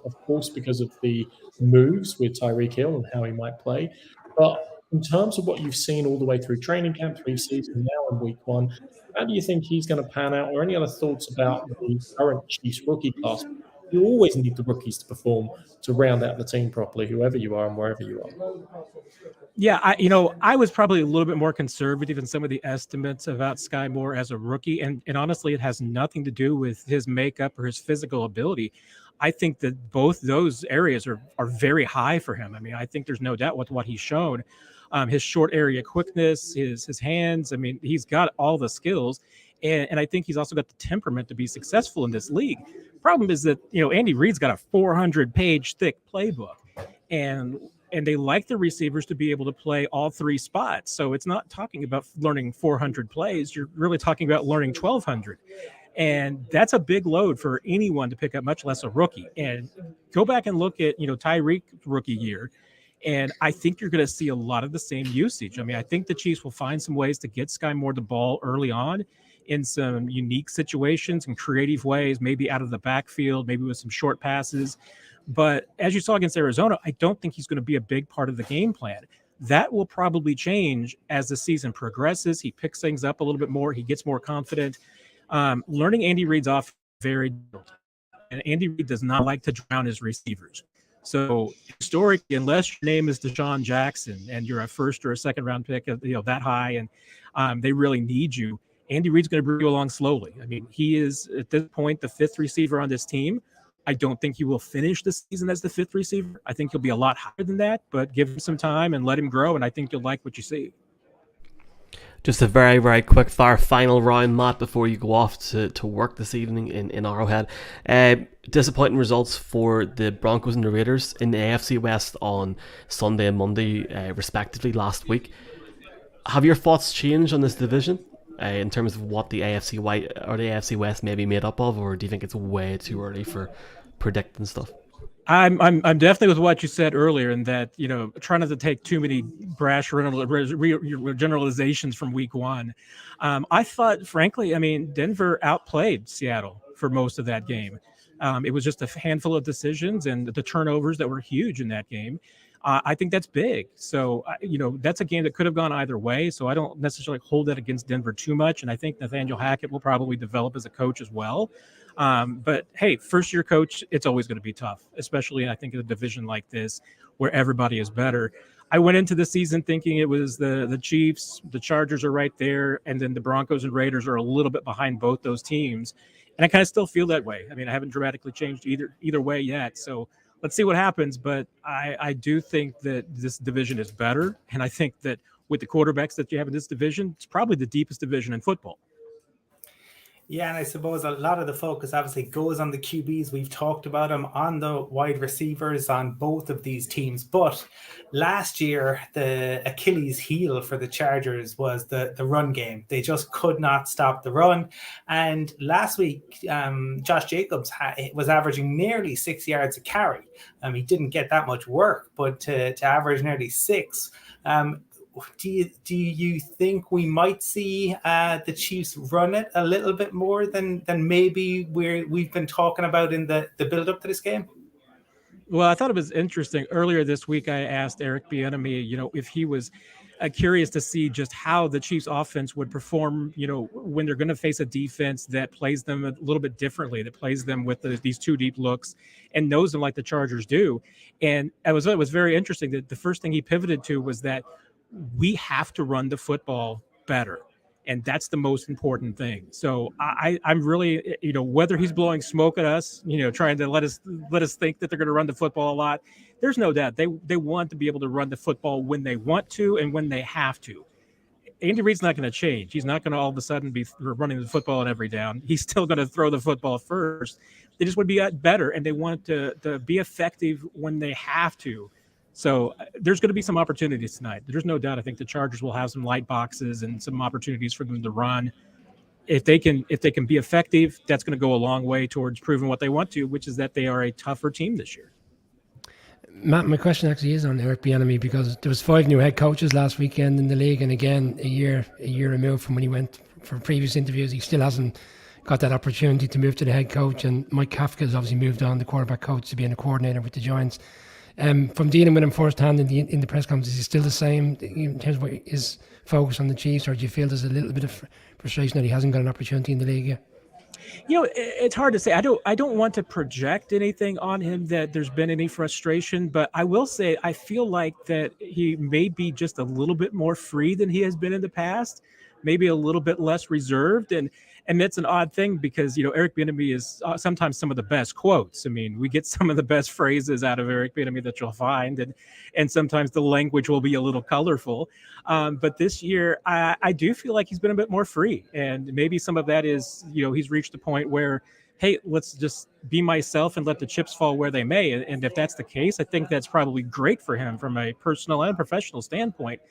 Of course, because of the moves with Tyreek Hill and how he might play. But in terms of what you've seen all the way through training camp, preseason, now in week 1, how do you think he's going to pan out? Or any other thoughts about the current Chiefs rookie class? You always need the rookies to perform to round out the team properly, whoever you are and wherever you are. Yeah, I was probably a little bit more conservative in some of the estimates about Sky Moore as a rookie, and honestly, it has nothing to do with his makeup or his physical ability. I think that both those areas are very high for him. I mean, I think there's no doubt with what he's shown. His short area quickness, his hands. I mean, he's got all the skills, and I think he's also got the temperament to be successful in this league. Problem is that Andy Reid's got a 400-page thick playbook, and they like the receivers to be able to play all 3 spots. So it's not talking about learning 400 plays. You're really talking about learning 1,200. And that's a big load for anyone to pick up, much less a rookie. And go back and look at, Tyreek's rookie year, and I think you're going to see a lot of the same usage. I mean, I think the Chiefs will find some ways to get Sky Moore the ball early on in some unique situations and creative ways, maybe out of the backfield, maybe with some short passes. But as you saw against Arizona, I don't think he's going to be a big part of the game plan. That will probably change as the season progresses. He picks things up a little bit more. He gets more confident. Learning Andy Reid's off very difficult. And Andy Reid does not like to drown his receivers. So historically, unless your name is Deshaun Jackson and you're a first or a second round pick, that high, and they really need you, Andy Reid's going to bring you along slowly. I mean, he is at this point the 5th receiver on this team. I don't think he will finish the season as the 5th receiver. I think he'll be a lot higher than that, but give him some time and let him grow, and I think you'll like what you see. Just a very, very quick fire final round, Matt, before you go off to work this evening in Arrowhead. Disappointing results for the Broncos and the Raiders in the AFC West on Sunday and Monday, respectively, last week. Have your thoughts changed on this division in terms of what the AFC White or the AFC West may be made up of, or do you think it's way too early for predicting stuff? I'm definitely with what you said earlier, in that trying not to take too many brash generalizations from week 1. I thought, frankly, Denver outplayed Seattle for most of that game. It was just a handful of decisions and the turnovers that were huge in that game. I think that's big. So, that's a game that could have gone either way. So I don't necessarily hold that against Denver too much. And I think Nathaniel Hackett will probably develop as a coach as well. But hey, first-year coach, it's always going to be tough, especially I think in a division like this where everybody is better. I went into the season thinking it was the Chiefs, the Chargers are right there, and then the Broncos and Raiders are a little bit behind both those teams. And I kind of still feel that way. I mean, I haven't dramatically changed either way yet. So let's see what happens. But I do think that this division is better. And I think that with the quarterbacks that you have in this division, it's probably the deepest division in football. Yeah, and I suppose a lot of the focus obviously goes on the QBs. We've talked about them, on the wide receivers on both of these teams. But last year, the Achilles heel for the Chargers was the run game. They just could not stop the run. And last week, Josh Jacobs was averaging nearly 6 yards a carry. He didn't get that much work, but to average nearly 6. Do you think we might see the Chiefs run it a little bit more than maybe we've been talking about in the build up to this game? Well, I thought it was interesting. Earlier this week, I asked Eric Bieniemy, if he was curious to see just how the Chiefs offense would perform, when they're going to face a defense that plays them a little bit differently, that plays them with these two deep looks and knows them like the Chargers do. And it was very interesting that the first thing he pivoted to was that we have to run the football better. And that's the most important thing. So I'm really, whether he's blowing smoke at us, trying to let us think that they're going to run the football a lot, there's no doubt they want to be able to run the football when they want to and when they have to. Andy Reid's not going to change. He's not going to all of a sudden be running the football on every down. He's still going to throw the football first. They just want to be better, and they want to be effective when they have to. So there's going to be some opportunities tonight. There's no doubt. I think the Chargers will have some light boxes and some opportunities for them to run. If they can be effective, that's going to go a long way towards proving what they want to, which is that they are a tougher team this year. Matt, my question actually is on Eric Bieniemy, because there was 5 new head coaches last weekend in the league, and again, a year removed from when he went for previous interviews, he still hasn't got that opportunity to move to the head coach. And Mike Kafka has obviously moved on, the quarterback coach, to being a coordinator with the Giants. From dealing with him firsthand in the press conference, is he still the same in terms of his focus on the Chiefs, or do you feel there's a little bit of frustration that he hasn't got an opportunity in the league yet? It's hard to say. I don't want to project anything on him that there's been any frustration, but I will say I feel like that he may be just a little bit more free than he has been in the past, maybe a little bit less reserved. And that's an odd thing because, Eric Bieniemy is sometimes some of the best quotes. I mean, we get some of the best phrases out of Eric Bieniemy that you'll find, and sometimes the language will be a little colorful. But this year, I do feel like he's been a bit more free. And maybe some of that is, he's reached a point where, hey, let's just be myself and let the chips fall where they may. And if that's the case, I think that's probably great for him from a personal and professional standpoint.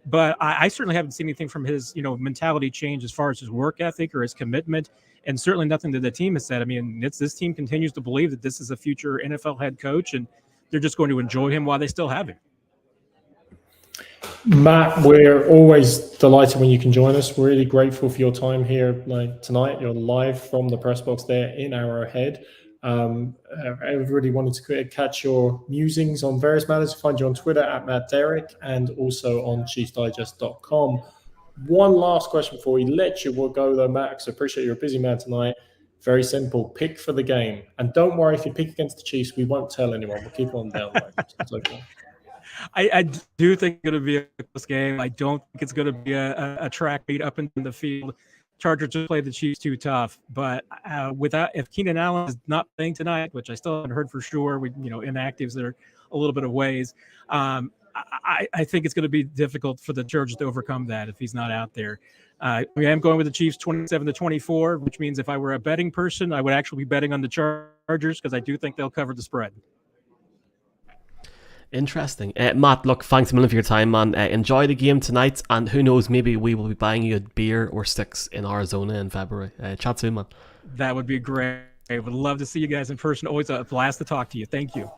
But I certainly haven't seen anything from his, mentality change as far as his work ethic or his commitment, and certainly nothing that the team has said. I mean, this team continues to believe that this is a future NFL head coach, and they're just going to enjoy him while they still have him. Matt, we're always delighted when you can join us. We're really grateful for your time here tonight. You're live from the press box there in Arrowhead. Everybody wanted to catch your musings on various matters. Find you on Twitter at Matt Derrick and also on ChiefsDigest.com. One last question before we let you go though, Max. I appreciate you're a busy man tonight. Very simple. Pick for the game. And don't worry, if you pick against the Chiefs, we won't tell anyone. We'll keep it on down low. It's okay. I do think it's going to be a close game. I don't think it's going to be a track meet up and down the field. Chargers just played the Chiefs too tough, but if Keenan Allen is not playing tonight, which I still haven't heard for sure, inactives are a little bit of ways. I think it's going to be difficult for the Chargers to overcome that if he's not out there. I am going with the Chiefs 27-24, which means if I were a betting person, I would actually be betting on the Chargers because I do think they'll cover the spread. Interesting. Matt, look, thanks a million for your time, man. Enjoy the game tonight, and who knows, maybe we will be buying you a beer or sticks in Arizona in February. Chat soon, man. That would be great. I would love to see you guys in person. Always a blast to talk to you. Thank you.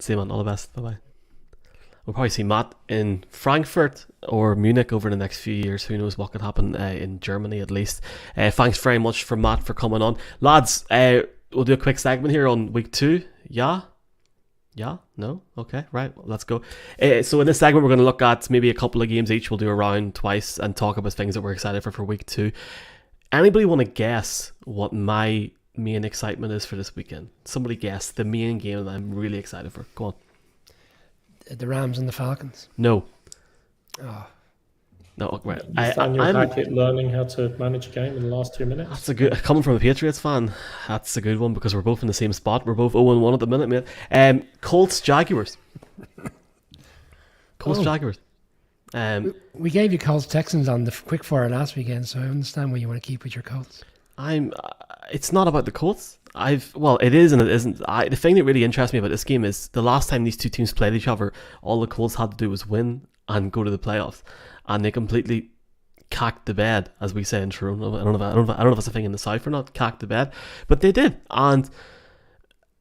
See you, man. All the best. Bye-bye. We'll probably see Matt in Frankfurt or Munich over the next few years. Who knows what could happen in Germany at least. Thanks very much for Matt for coming on. Lads, we'll do a quick segment here on week 2. Yeah? No? Okay, right. Well, let's go. So in this segment, we're going to look at maybe a couple of games each. We'll do a round twice and talk about things that we're excited for week 2. Anybody want to guess what my main excitement is for this weekend? Somebody guess the main game that I'm really excited for. Go on. The Rams and the Falcons. No. Oh, No, right. You found your packet learning how to manage a game in the last 2 minutes. That's a good, coming from a Patriots fan, that's a good one because we're both in the same spot. We're both 0-1 at the minute, mate. Colts Jaguars. Jaguars. we gave you Colts Texans on the quick fire last weekend, so I understand why you want to keep with your Colts. It's not about the Colts. It is and it isn't. The thing that really interests me about this game is the last time these two teams played each other, all the Colts had to do was win and go to the playoffs, and they completely cacked the bed, as we say in Toronto. I don't know if it's a thing in the South or not. Cacked the bed, but they did. And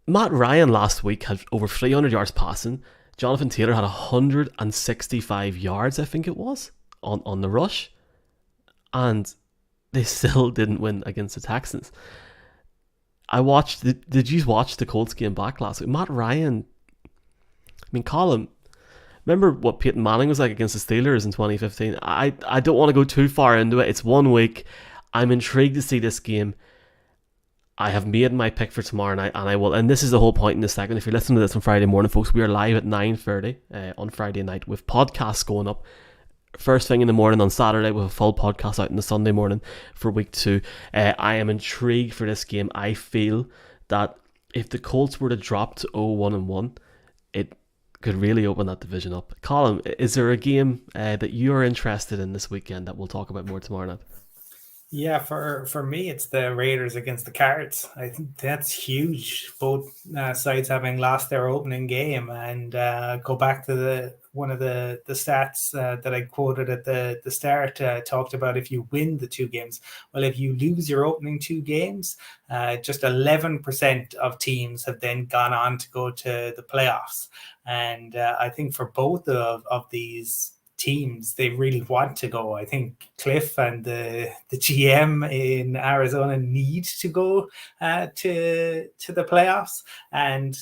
Matt Ryan last week had over 300 yards passing. Jonathan Taylor had 165 yards, I think it was, on the rush, and they still didn't win against the Texans. Did you watch the Colts game back last week? Matt Ryan, Colin, remember what Peyton Manning was like against the Steelers in 2015? I don't want to go too far into it. It's 1 week. I'm intrigued to see this game. I have made my pick for tomorrow night, and I will. And this is the whole point in this segment. If you're listening to this on Friday morning, folks, we are live at 9:30 on Friday night with podcasts going up first thing in the morning on Saturday with a full podcast out on the Sunday morning for week 2. I am intrigued for this game. I feel that if the Colts were to drop to 0-1-1, it could really open that division up. Colin, is there a game that you're interested in this weekend that we'll talk about more tomorrow night? Yeah, for me, it's the Raiders against the Cards. I think that's huge. Both sides having lost their opening game, and go back to one of the stats that I quoted at the start, talked about if you win the 2 games. Well, if you lose your opening 2 games, just 11% of teams have then gone on to go to the playoffs. And I think for both of these teams, they really want to go. I think Cliff and the GM in Arizona need to go to the playoffs, and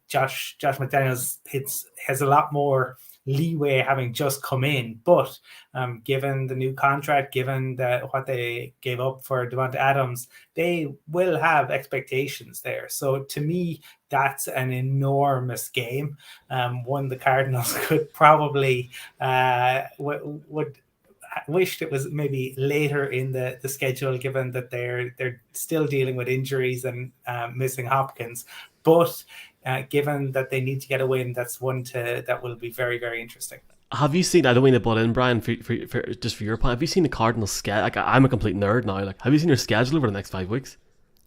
Josh McDaniels has a lot more leeway having just come in, but given the new contract, given what they gave up for Devonta Adams, they will have expectations there. So to me, that's an enormous game. One the Cardinals could probably would wished it was maybe later in the schedule, given that they're still dealing with injuries and missing Hopkins, but given that they need to get a win, that's one that will be very, very interesting. Have you seen, I don't mean to butt in, Brian, for your point, have you seen the Cardinals schedule? Like, I'm a complete nerd now. Like, have you seen their schedule over the next 5 weeks?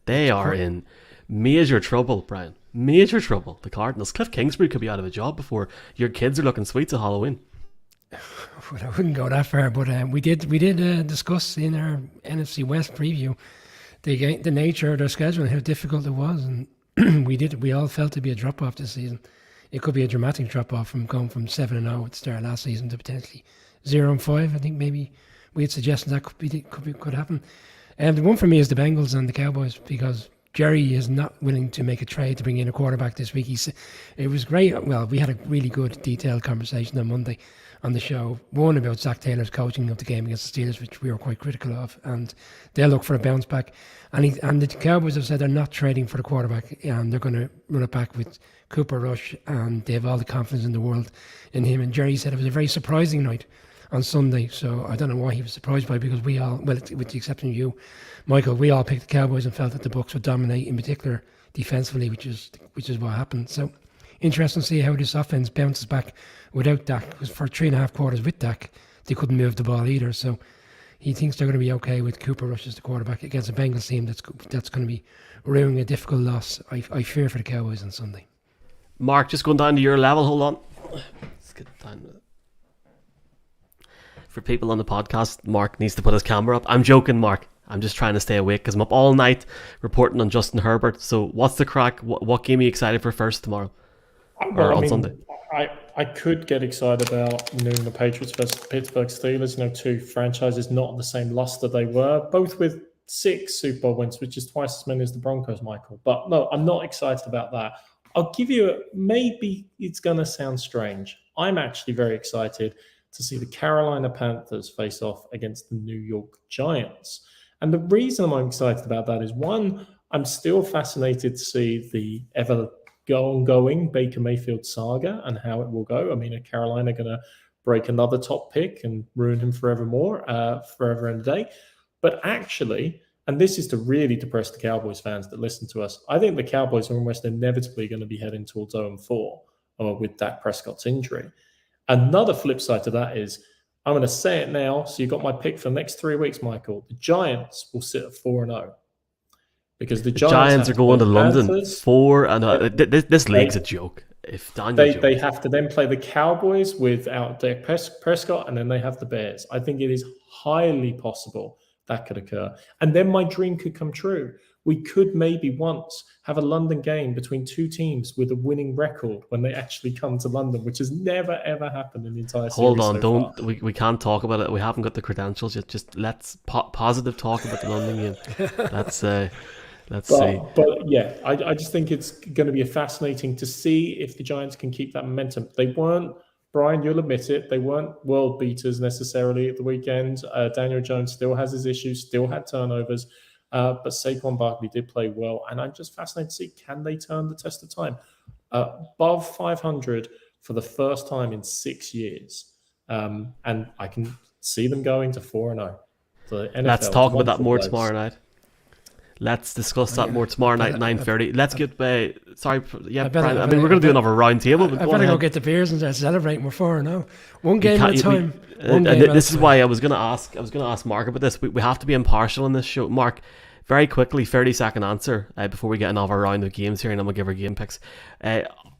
They are in major trouble, Brian. Major trouble. The Cardinals. Cliff Kingsbury could be out of a job before your kids are looking sweet to Halloween. Well, I wouldn't go that far, but we did discuss in our NFC West preview the nature of their schedule and how difficult it was, and we all felt it'd be a drop off this season. It could be a dramatic drop off from going from 7-0 at the start of last season to potentially 0-5. I think maybe we had suggested that could happen. And the one for me is the Bengals and the Cowboys, because Jerry is not willing to make a trade to bring in a quarterback this week. It was great. Well, we had a really good detailed conversation on Monday on the show. One about Zach Taylor's coaching of the game against the Steelers, which we were quite critical of, and they'll look for a bounce back. And the Cowboys have said they're not trading for the quarterback, and they're going to run it back with Cooper Rush, and they have all the confidence in the world in him. And Jerry said it was a very surprising night on Sunday, so I don't know why he was surprised by it, because we all, well, with the exception of you, Michael, we all picked the Cowboys and felt that the Bucs would dominate, in particular defensively, which is what happened. So interesting to see how this offense bounces back without Dak, because for 3.5 quarters with Dak, they couldn't move the ball either. So he thinks they're going to be okay with Cooper Rush as the quarterback against a Bengals team that's going to be ruining a difficult loss. I fear for the Cowboys on Sunday. Mark, just going down to your level, hold on. Let's get down with it. For people on the podcast, Mark needs to put his camera up. I'm joking, Mark. I'm just trying to stay awake because I'm up all night reporting on Justin Herbert. So what's the crack? What game are you excited for first tomorrow? On Sunday? I could get excited about the Patriots versus Pittsburgh Steelers. 2 franchises not on the same luster they were, both with 6 Super Bowl wins, which is twice as many as the Broncos, Michael. But no, I'm not excited about that. I'll give you maybe it's going to sound strange. I'm actually very excited to see the Carolina Panthers face off against the New York Giants. And the reason I'm excited about that is, one, I'm still fascinated to see the ever ongoing Baker Mayfield saga and how it will go. I mean, are Carolina going to break another top pick and ruin him forever and a day? But actually, and this is to really depress the Cowboys fans that listen to us, I think the Cowboys are almost inevitably going to be heading towards 0-4 with Dak Prescott's injury. Another flip side to that is, I'm going to say it now, so you got my pick for the next 3 weeks, Michael. The Giants will sit at 4-0. Because the Giants are going to London 4-0. This league's a joke. If they have to then play the Cowboys without Dak Prescott, and then they have the Bears. I think it is highly possible that could occur. And then my dream could come true. We could maybe once have a London game between two teams with a winning record when they actually come to London, which has never, ever happened in the entire series. Hold on, we can't talk about it. We haven't got the credentials yet. Just let's positive talk about the London game. Let's see. But yeah, I just think it's going to be fascinating to see if the Giants can keep that momentum. They weren't, Brian, you'll admit it, they weren't world beaters necessarily at the weekend. Daniel Jones still has his issues, still had turnovers. But Saquon Barkley did play well, and I'm just fascinated to see, can they turn the test of time? Above 500 for the first time in 6 years. And I can see them going to 4-0. Let's talk about that more tomorrow night. Let's discuss that more tomorrow night at 9:30. Let's get Brian. I mean, we're going to do another round table. I better go get the beers and start celebrating. We're 4-0. One game at a time. This is why I was going to ask Mark about this. We have to be impartial in this show. Mark, very quickly, 30-second answer before we get another round of games here, and then we'll give our game picks.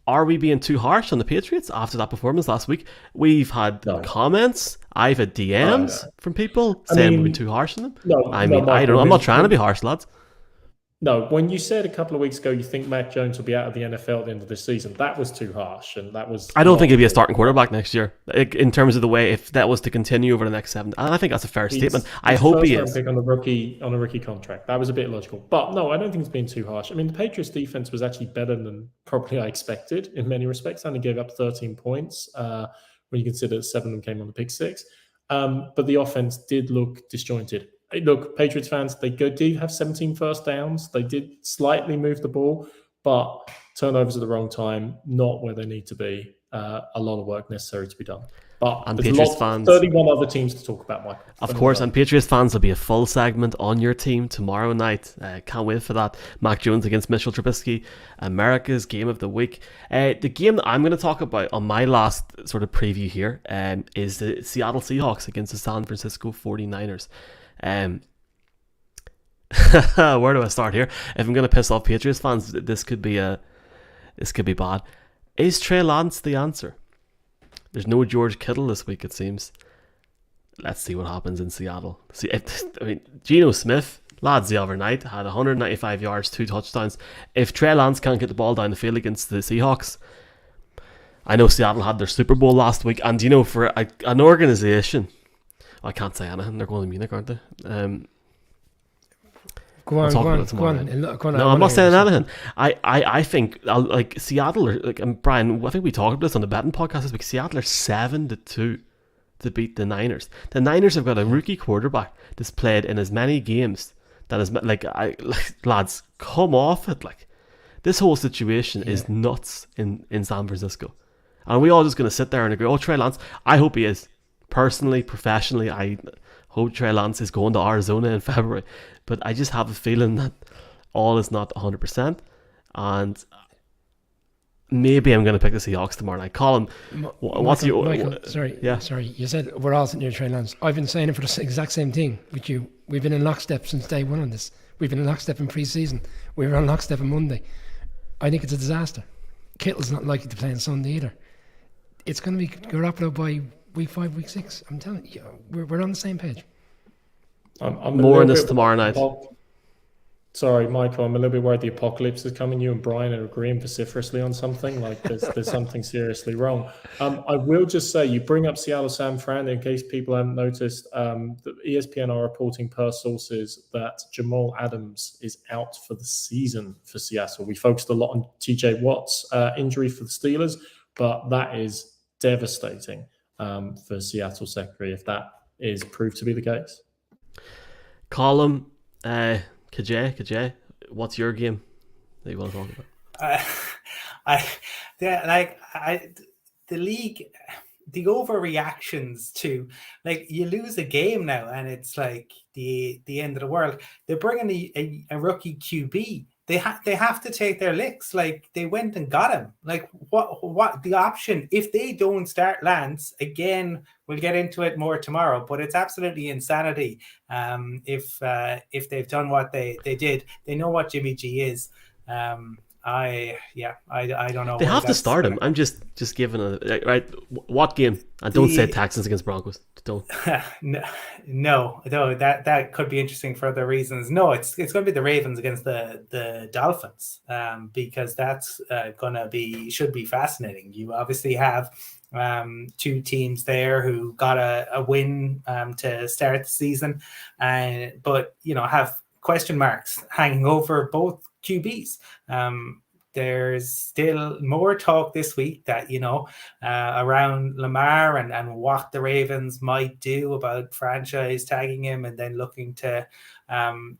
Are we being too harsh on the Patriots after that performance last week? We've had comments. I've had DMs from people saying we've been too harsh on them. I'm not trying to be harsh, lads. No, when you said a couple of weeks ago you think Mac Jones will be out of the NFL at the end of this season, that was too harsh, and that was. I don't think he'll be a starting quarterback next year. In terms of the way, if that was to continue over the next 7, and I think that's a fair statement. I hope he is. Pick on a rookie contract. That was a bit logical, but no, I don't think it's been too harsh. I mean, the Patriots defense was actually better than probably I expected in many respects. I only gave up 13 points when you consider 7 of them came on the pick 6, but the offense did look disjointed. Look, Patriots fans, they did have 17 first downs. They did slightly move the ball, but turnovers at the wrong time, not where they need to be. A lot of work necessary to be done. But and there's Patriots fans, 31 other teams to talk about, Mike. Of course, and Patriots fans, will be a full segment on your team tomorrow night. Can't wait for that. Mac Jones against Mitchell Trubisky, America's game of the week. The game that I'm going to talk about on my last sort of preview here is the Seattle Seahawks against the San Francisco 49ers. Where do I start here? If I'm going to piss off Patriots fans, this could be bad. Is Trey Lance the answer? There's no George Kittle this week, it seems. Let's see what happens in Seattle. Geno Smith, lads, the other night had 195 yards, 2 touchdowns. If Trey Lance can't get the ball down the field against the Seahawks, I know Seattle had their Super Bowl last week, and for an organization, I can't say anything. They're going to Munich, aren't they? Go on. No, I'm not saying anything. I think like Seattle are Brian. I think we talked about this on the betting podcast this week. Seattle are 7-2 to beat the Niners. The Niners have got a rookie quarterback that's played in as many games that is lads, come off it. Like, this whole situation is nuts in San Francisco, and we all just going to sit there and agree. Oh, Trey Lance. I hope he is. Personally, professionally, I hope Trey Lance is going to Arizona in February, but I just have a feeling that all is not 100%, and maybe I'm going to pick the Seahawks tomorrow night. Colin, what's your... Michael, sorry, you said we're all sitting near Trey Lance. I've been saying it for the exact same thing with you. We've been in lockstep since day one on this. We've been in lockstep in pre-season. We were on lockstep on Monday. I think it's a disaster. Kittle's not likely to play on Sunday either. It's going to be Garoppolo by week 5, week 6. I'm telling you, we're on the same page. I'm more on this tomorrow night. Sorry, Michael, I'm a little bit worried the apocalypse is coming. You and Brian are agreeing vociferously on something. Like there's something seriously wrong. I will just say, you bring up Seattle San Fran in case people haven't noticed. The ESPN are reporting per sources that Jamal Adams is out for the season for Seattle. We focused a lot on TJ Watt's injury for the Steelers, but that is devastating for Seattle secondary if that is proved to be the case. Column, Kajay, what's your game that you want to talk about? The league, the overreactions to, like, you lose a game now and it's like the end of the world. They're bringing a rookie QB. They have to take their licks. Like, they went and got him. Like, what the option if they don't start Lance again? We'll get into it more tomorrow, but it's absolutely insanity. If they've done what they did, they know what Jimmy G is. I don't know. They have to start him. I'm just giving right. What game? And don't say Texans against Broncos. Don't. No. That could be interesting for other reasons. No, it's going to be the Ravens against the Dolphins, because that's should be fascinating. You obviously have two teams there who got a win to start the season, but have question marks hanging over both QBs. There's still more talk this week that around Lamar and what the Ravens might do about franchise tagging him and then looking to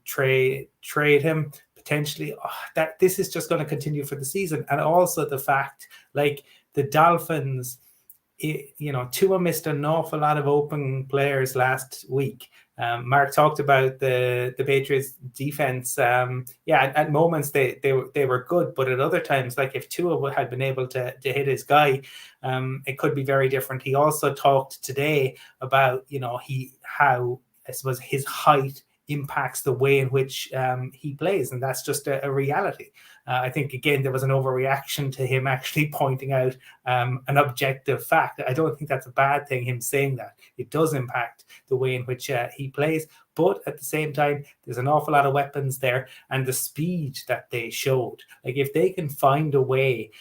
trade him potentially. That this is just going to continue for the season, and also the fact, like, the Dolphins, Tua missed an awful lot of open players last week. Mark talked about the Patriots defense. At moments they were good, but at other times, like if Tua had been able to hit his guy, it could be very different. He also talked today about how, I suppose, his height impacts the way in which he plays, and that's just a reality. I think, again, there was an overreaction to him actually pointing out an objective fact. I don't think that's a bad thing, him saying that. It does impact the way in which he plays, but at the same time, there's an awful lot of weapons there, and the speed that they showed. Like, if they can find a way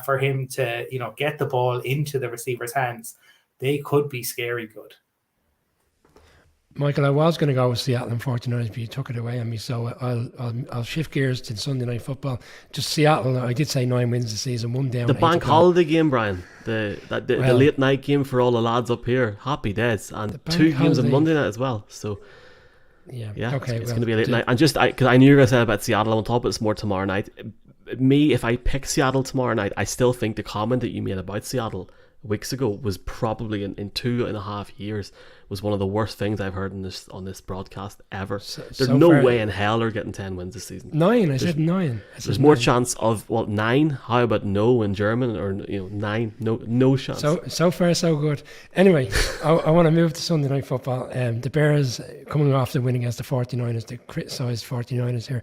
for him to, get the ball into the receiver's hands, they could be scary good. Michael, I was going to go with Seattle and 49ers, but you took it away on me, so I'll shift gears to Sunday Night Football. Just Seattle, I did say 9 wins this season, 1 down. The bank holiday game, Brian. The late night game for all the lads up here. Happy days. And 2 games on Monday night as well. So, yeah, okay, it's going to be a late night. And just, because I knew you were going to say about Seattle, on top of it's more tomorrow night. If I pick Seattle tomorrow night, I still think the comment that you made about Seattle weeks ago was probably in 2.5 years was one of the worst things I've heard on this broadcast ever. There's no way in hell they're getting 10 wins this season. 9, I said 9. There's more chance of 9. How about no in German, or 9? No chance. So far so good. Anyway, I want to move to Sunday Night Football. The Bears coming off the win against the 49ers, the criticised 49ers here,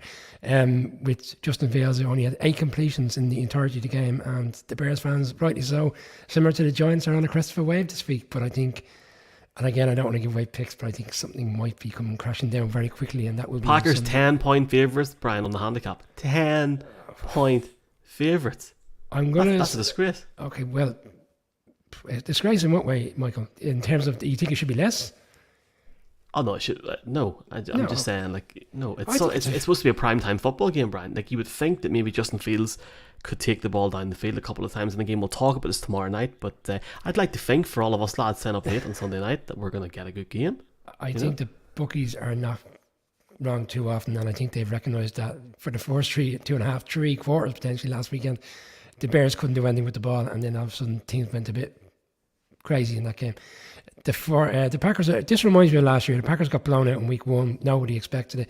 with Justin Fields, who only had 8 completions in the entirety of the game, and the Bears fans, rightly so, similar to the Giants, are on a crest of a wave this week. But I think, and again, I don't want to give away picks, but I think something might be coming crashing down very quickly, and that will be Packers 10-point favourites, Brian, on the handicap. 10-point favourites. That's a disgrace. Okay, well, disgrace in what way, Michael? In terms of, you think it should be less? Oh no, it should no. I'm just saying, like, no. It's supposed to be a primetime football game, Brian. Like, you would think that maybe Justin Fields could take the ball down the field a couple of times in the game. We'll talk about this tomorrow night, but I'd like to think for all of us lads staying up late on Sunday night that we're going to get a good game. I think the bookies are not wrong too often, and I think they've recognised that for the first 2.5, 3 quarters potentially last weekend, the Bears couldn't do anything with the ball, and then all of a sudden teams went a bit crazy in that game. The Packers, this reminds me of last year. The Packers got blown out in week 1. Nobody expected it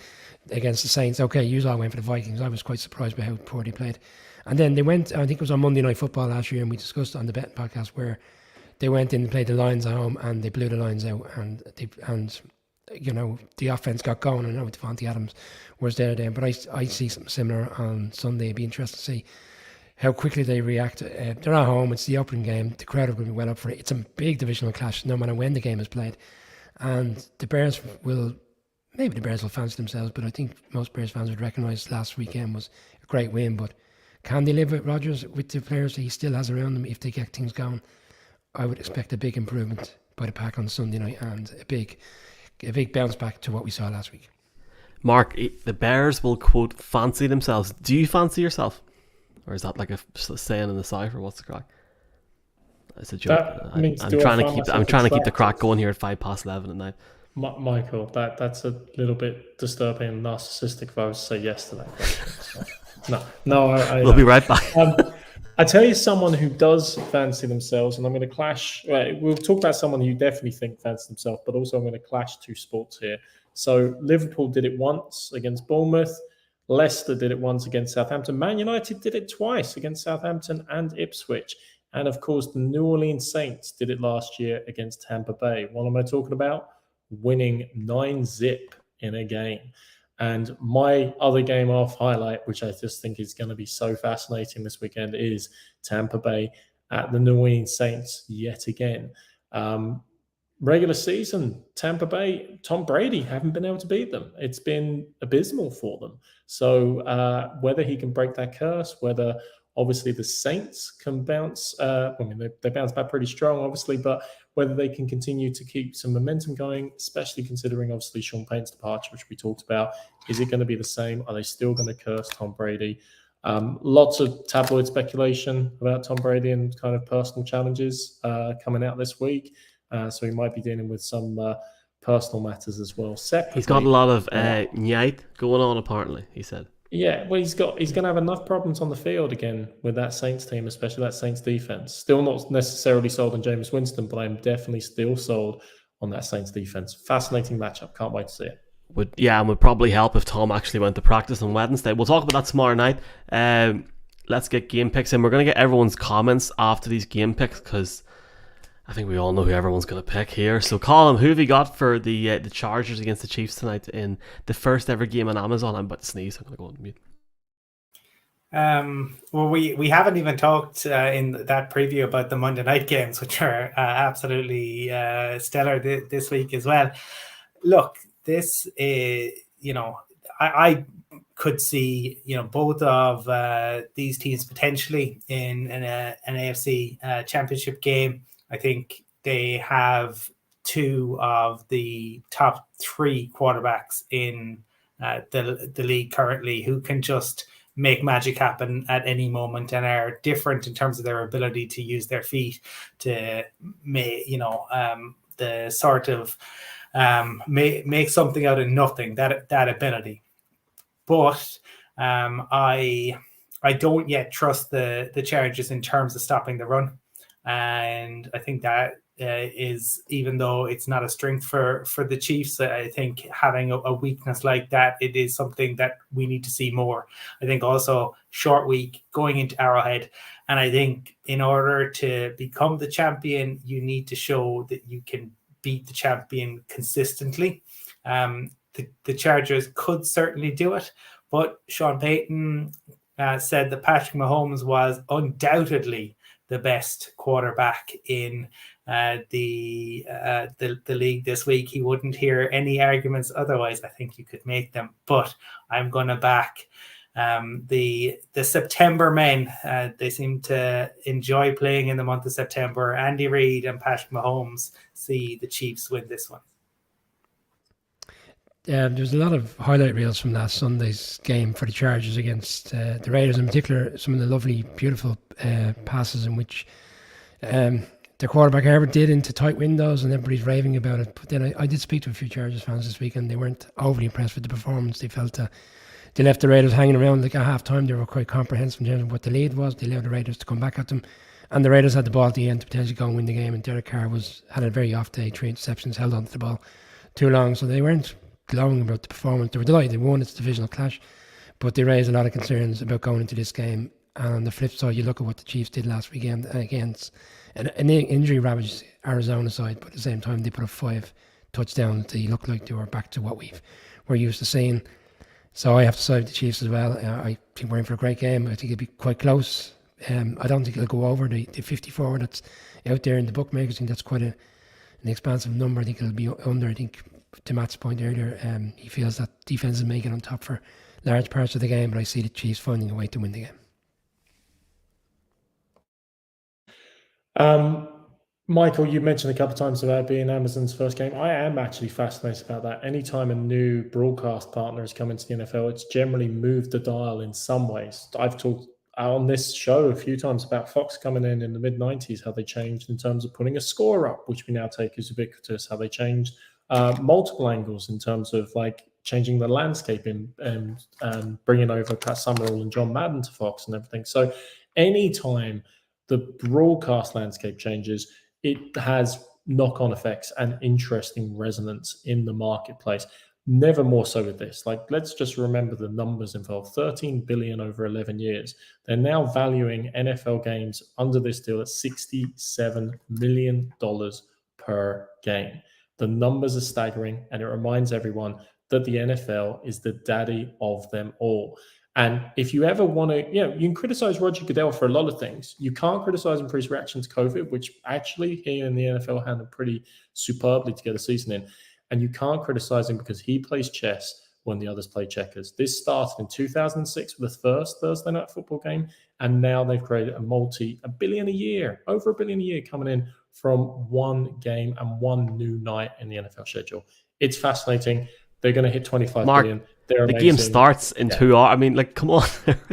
against the Saints. Okay, you all went for the Vikings. I was quite surprised by how poor they played. And then they went, I think it was on Monday Night Football last year, and we discussed on the betting podcast where they went in and played the Lions at home, and they blew the Lions out, and the offense got going. I know Devontae Adams was there then, but I see something similar on Sunday. It'd be interesting to see how quickly they react. They're at home. It's the opening game. The crowd are going to be well up for it. It's a big divisional clash, no matter when the game is played. And the Bears will fancy themselves, but I think most Bears fans would recognise last weekend was a great win. But can they live with Rodgers, with the players that he still has around them, if they get things going? I would expect a big improvement by the Pack on Sunday night, and a big bounce back to what we saw last week. Mark, the Bears will, quote, fancy themselves. Do you fancy yourself? Or is that like a saying in the South, or what's the crack? It's a joke. I'm trying to keep the crack going here at 11:05 at night. Michael, that's a little bit disturbing and narcissistic if I was to say yes to that question. So, no, we'll be right back. I tell you someone who does fancy themselves, and I'm going to clash. We'll talk about someone who definitely think fancy themselves, but also I'm going to clash two sports here. So Liverpool did it once against Bournemouth. Leicester did it once against Southampton. Man United did it twice against Southampton and Ipswich. And of course, the New Orleans Saints did it last year against Tampa Bay. What am I talking about? Winning 9-0 in a game. And my other game off highlight, which I just think is going to be so fascinating this weekend, is Tampa Bay at the New Orleans Saints yet again. Regular season, Tampa Bay, Tom Brady haven't been able to beat them. It's been abysmal for them. So whether he can break that curse, whether obviously the Saints can bounce, they bounce back pretty strong, obviously, but whether they can continue to keep some momentum going, especially considering obviously Sean Payne's departure, which we talked about. Is it going to be the same? Are they still going to curse Tom Brady? Lots of tabloid speculation about Tom Brady and kind of personal challenges coming out this week. So he might be dealing with some personal matters as well. Separately, he's got a lot of nyite going on, apparently, he said. Yeah, well, he's going to have enough problems on the field again with that Saints team, especially that Saints defense. Still not necessarily sold on Jameis Winston, but I'm definitely still sold on that Saints defense. Fascinating matchup. Can't wait to see it. And would probably help if Tom actually went to practice on Wednesday. We'll talk about that tomorrow night. Let's get game picks in. We're going to get everyone's comments after these game picks because I think we all know who everyone's going to pick here. So, Colin, who have you got for the Chargers against the Chiefs tonight in the first ever game on Amazon? I'm about to sneeze. I'm going to go on mute. Well, we haven't even talked in that preview about the Monday night games, which are absolutely stellar this week as well. Look, this is, I could see, both of these teams potentially in an AFC championship game. I think they have two of the top three quarterbacks in the league currently who can just make magic happen at any moment and are different in terms of their ability to use their feet to make, the sort of make something out of nothing, that ability. But I don't yet trust the Chargers in terms of stopping the run. And I think that is, even though it's not a strength for the Chiefs, I think having a weakness like that, it is something that we need to see more. I think also short week going into Arrowhead. And I think in order to become the champion, you need to show that you can beat the champion consistently. The Chargers could certainly do it, but Sean Payton said that Patrick Mahomes was undoubtedly the best quarterback in the league this week. He wouldn't hear any arguments otherwise. I think you could make them, but I'm going to back the September men. They seem to enjoy playing in the month of September. Andy Reid and Patrick Mahomes see the Chiefs win this one. There's a lot of highlight reels from last Sunday's game for the Chargers against the Raiders, in particular some of the lovely, beautiful passes in which the quarterback Herbert did into tight windows, and everybody's raving about it. But then I did speak to a few Chargers fans this week, and they weren't overly impressed with the performance. They felt that they left the Raiders hanging around like at half-time. They were quite comprehensive in terms of what the lead was. They allowed the Raiders to come back at them, and the Raiders had the ball at the end to potentially go and win the game, and Derek Carr had a very off day, 3 interceptions, held on to the ball too long, so they weren't glowing about the performance. They were delighted they won. It's a divisional clash, but they raised a lot of concerns about going into this game. And on the flip side, you look at what the Chiefs did last weekend against an injury-ravaged Arizona side, but at the same time they put up 5 touchdowns. They looked like they were back to what we're used to seeing. So I have to side with the Chiefs as well. I think we're in for a great game. I think it'll be quite close. I don't think it'll go over the 54 that's out there in the bookmakers. I think that's quite an expansive number. I think it'll be under. I think, to Matt's point earlier, he feels that defense is making on top for large parts of the game, but I see the Chiefs finding a way to win the game. Michael, you mentioned a couple of times about being Amazon's first game. I am actually fascinated about that. Anytime a new broadcast partner has come into the NFL, it's generally moved the dial in some ways. I've talked on this show a few times about Fox coming in the mid-90s, how they changed in terms of putting a score up, which we now take as ubiquitous, how they changed multiple angles in terms of like changing the landscape and bringing over Pat Summerall and John Madden to Fox and everything. So Anytime the broadcast landscape changes, it has knock-on effects and interesting resonance in the marketplace. Never more so with this. Like, let's just remember the numbers involved. 13 billion over 11 years. They're now valuing NFL games under this deal at $67 million per game. The numbers are staggering, and it reminds everyone that the NFL is the daddy of them all. And if you ever want to, you can criticize Roger Goodell for a lot of things. You can't criticize him for his reaction to COVID, which actually he and the NFL handled pretty superbly to get a season in. And you can't criticize him because he plays chess when the others play checkers. This started in 2006 with the first Thursday night football game, and now they've created a billion a year, over $1 billion a year coming in from one game and one new night in the NFL schedule. It's fascinating. They're going to hit 25 billion. The game starts in 2 hours. I mean, like, come on.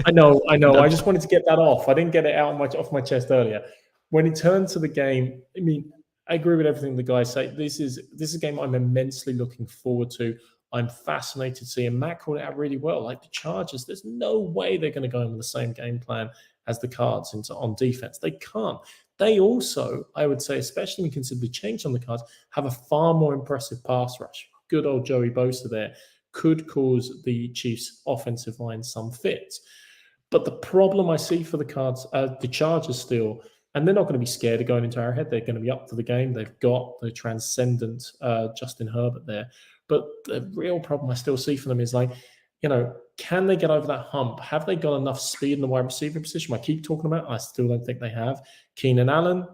I know. I just wanted to get that off. I didn't get it off my chest earlier. When it turned to the game, I mean, I agree with everything the guys say. This is a game I'm immensely looking forward to. I'm fascinated to see, and Matt called it out really well. Like the Chargers, there's no way they're going to go in with the same game plan as the Cards on defense. They can't. They also, I would say, especially when you consider the change on the Cards, have a far more impressive pass rush. Good old Joey Bosa there could cause the Chiefs' offensive line some fits. But the problem I see for the Chargers still, and they're not going to be scared of going into Arrowhead. They're going to be up for the game. They've got the transcendent Justin Herbert there. But the real problem I still see for them is can they get over that hump? Have they got enough speed in the wide receiver position? I keep talking about, I still don't think they have. Keenan Allen,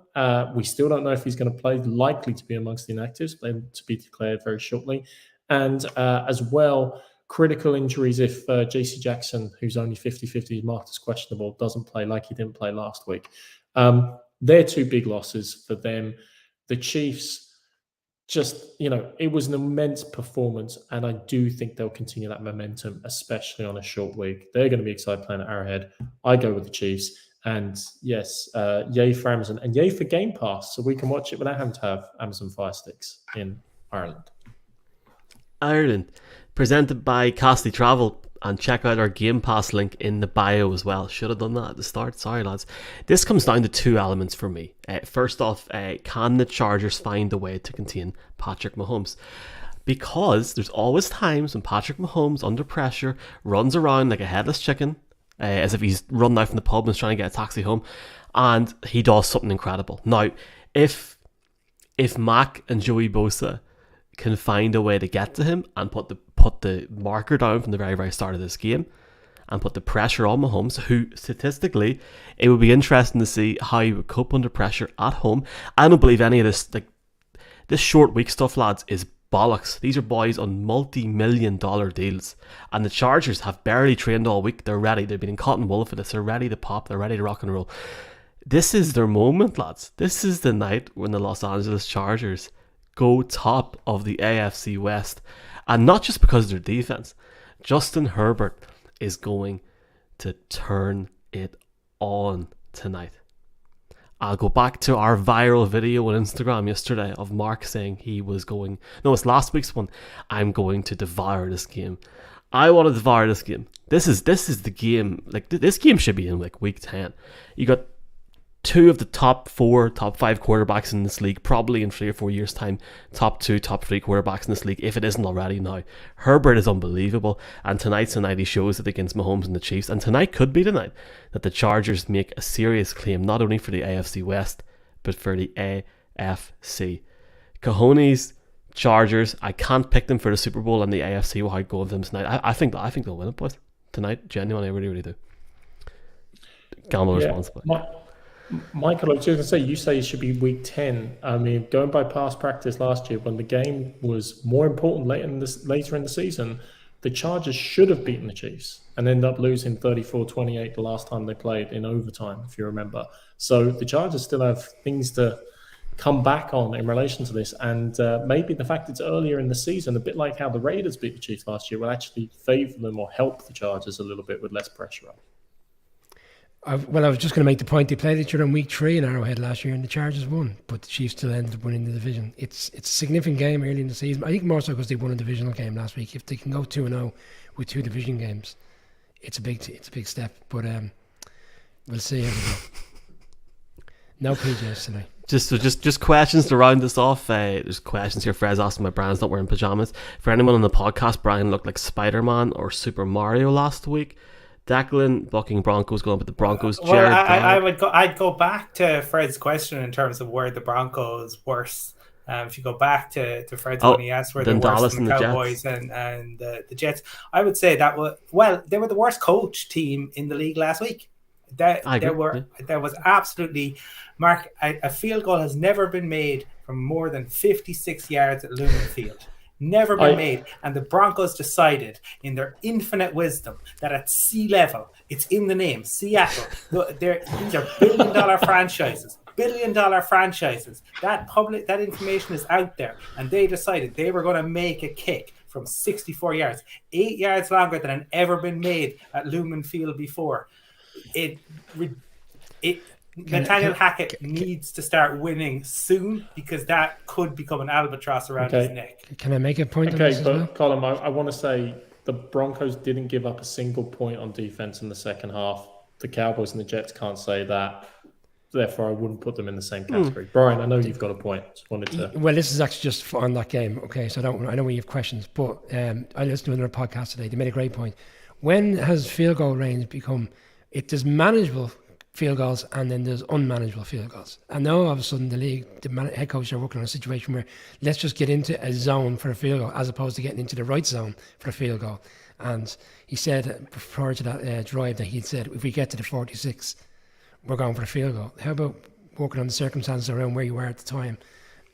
we still don't know if he's going to play, likely to be amongst the inactives, then to be declared very shortly. And as well, critical injuries if JC Jackson, who's only 50-50, is marked as questionable, doesn't play like he didn't play last week. They're two big losses for them. The Chiefs, it was an immense performance, and I do think they'll continue that momentum, especially on a short week. They're going to be excited playing at Arrowhead. I go with the Chiefs, and yes, yay for Amazon, and yay for Game Pass, so we can watch it without having to have Amazon Fire Sticks in Ireland. Ireland, presented by Costly Travel, and check out our Game Pass link in the bio as well. Should have done that at the start. Sorry, lads. This comes down to two elements for me. First off, can the Chargers find a way to contain Patrick Mahomes? Because there's always times when Patrick Mahomes, under pressure, runs around like a headless chicken, as if he's run out from the pub and is trying to get a taxi home, and he does something incredible. Now, if Mac and Joey Bosa can find a way to get to him and put the marker down from the very, very start of this game and put the pressure on Mahomes, who statistically, it would be interesting to see how he would cope under pressure at home. I don't believe any of this, this short week stuff, lads, is bollocks. These are boys on multi-million-dollar deals, and the Chargers have barely trained all week. They're ready. They've been in cotton wool for this. They're ready to pop. They're ready to rock and roll. This is their moment, lads. This is the night when the Los Angeles Chargers go top of the AFC West. And not just because of their defense. Justin Herbert is going to turn it on tonight. I'll go back to our viral video on Instagram yesterday of Mark saying it's last week's one. I'm going to devour this game. I want to devour this game. This is the game. This game should be in week 10. You got two of the top 5 quarterbacks in this league, probably in 3 or 4 years' time, top 2, top 3 quarterbacks in this league, if it isn't already now. Herbert is unbelievable, and tonight's the night he shows it against Mahomes and the Chiefs, and tonight could be the night that the Chargers make a serious claim, not only for the AFC West, but for the AFC. Cojones, Chargers, I can't pick them for the Super Bowl and the AFC without going with them tonight. I think they'll win it, boys. Tonight, genuinely, I really, really do. Gamble responsibly. Michael, I was just going to say, you say it should be week 10. I mean, going by past practice last year, when the game was more important later in the season, the Chargers should have beaten the Chiefs and ended up losing 34-28 the last time they played in overtime, if you remember. So the Chargers still have things to come back on in relation to this, and maybe the fact it's earlier in the season, a bit like how the Raiders beat the Chiefs last year, will actually favour them or help the Chargers a little bit with less pressure on. I was just going to make the point, they played each other in week 3 in Arrowhead last year and the Chargers won, but the Chiefs still ended up winning the division. It's a significant game early in the season. I think more so because they won a divisional game last week. If they can go 2-0 with 2 division games, it's a big step. But We'll see how we go. No PJs tonight. Just questions to round this off. There's questions here. Fred's asking my Brian's not wearing pajamas. For anyone on the podcast, Brian looked like Spider-Man or Super Mario last week. Declan bucking Broncos, going with the Broncos. Well, Jared, I'd go back to Fred's question in terms of where the Broncos worse. If you go back to Fred's when he asked where they're worse Dallas than the Cowboys and the Jets, I would say they were the worst coach team in the league last week. There was absolutely, Mark, a field goal has never been made from more than 56 yards at Lumen Field. Never been made. And the Broncos decided in their infinite wisdom that at sea level, it's in the name, Seattle. These are billion-dollar franchises. That information is out there. And they decided they were going to make a kick from 64 yards, 8 yards longer than had ever been made at Lumen Field before. Nathaniel Hackett needs to start winning soon because that could become an albatross around his neck. Can I make a point? Okay, but Colin, I want to say the Broncos didn't give up a single point on defense in the second half. The Cowboys and the Jets can't say that. Therefore, I wouldn't put them in the same category. Brian, I know you've got a point. Just wanted to. Well, this is actually just on that game. Okay, so I know we have questions, but I listened to another podcast today. They made a great point. When has field goal range become? There's manageable field goals and then there's unmanageable field goals. And now all of a sudden the head coach are working on a situation where let's just get into a zone for a field goal as opposed to getting into the right zone for a field goal. And he said prior to that drive that he'd said if we get to the 46, we're going for a field goal. How about working on the circumstances around where you were at the time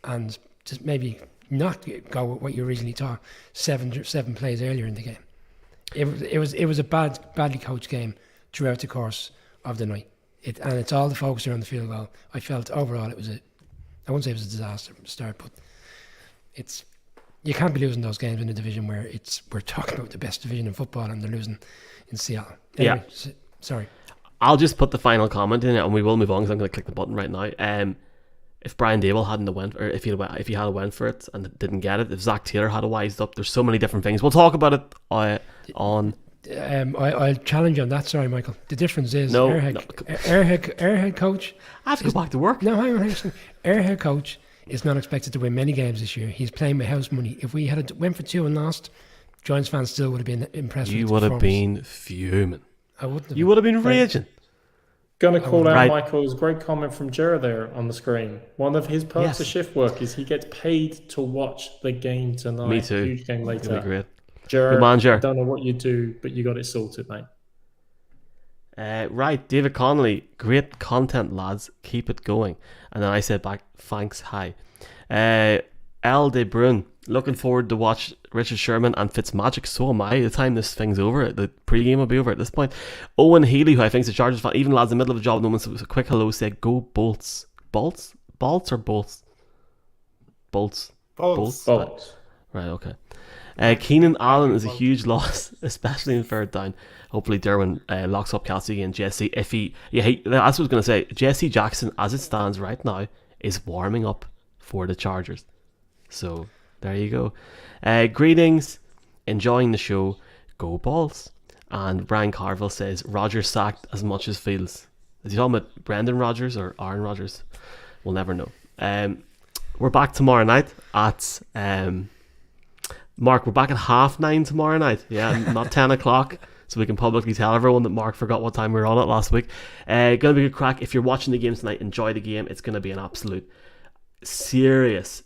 and just maybe not go with what you originally thought 7 plays earlier in the game. It was a badly coached game throughout the course of the night. And it's all the focus around the field goal. I felt overall I wouldn't say it was a disaster from the start, but you can't be losing those games in a division where we're talking about the best division in football and they're losing in Seattle. Anyway, sorry. I'll just put the final comment in it and we will move on because I'm going to click the button right now. If Brian Dable hadn't went, or if he had went for it and didn't get it, if Zach Taylor had wised up, there's so many different things. We'll talk about it on. I'll challenge you on that. Sorry, Michael. The difference is our head coach. I have to go back to work. No, hang on. Our head coach is not expected to win many games this year. He's playing with house money. If we had went for 2 and lost, Giants fans still would have been impressed. You would have been fuming. I wouldn't. You would have been raging. Going to call out Michael's great comment from Jared there on the screen. One of his perks of shift work is he gets paid to watch the game tonight. Me too. Huge game later. That'd be great. Jared, I don't know what you do, but you got it sorted, mate. Right, David Connolly, great content, lads. Keep it going. And then I said back, thanks, hi. L. De Bruyne, looking forward to watch Richard Sherman and Fitzmagic. So am I. The time this thing's over, the pre-game will be over at this point. Owen Healy, who I think is a Chargers fan, even lads in the middle of a job, no one said a quick hello, said go Bolts. Bolts? Bolts or Bolts? Bolts. Bolts. Right, okay. Keenan Allen is a huge loss, especially in third down. Hopefully Derwin locks up Kelsey and Jesse. That's what I was going to say. Jesse Jackson, as it stands right now, is warming up for the Chargers. So there you go. Greetings, enjoying the show. Go Balls. And Brian Carville says Rodgers sacked as much as Fields. Is he talking about Brendan Rodgers or Aaron Rodgers? We'll never know. We're back tomorrow night at Mark, we're back at 9:30 tomorrow night. Yeah, not 10 o'clock. So we can publicly tell everyone that Mark forgot what time we were on it last week. Going to be a good crack. If you're watching the game tonight, enjoy the game. It's going to be an absolute serious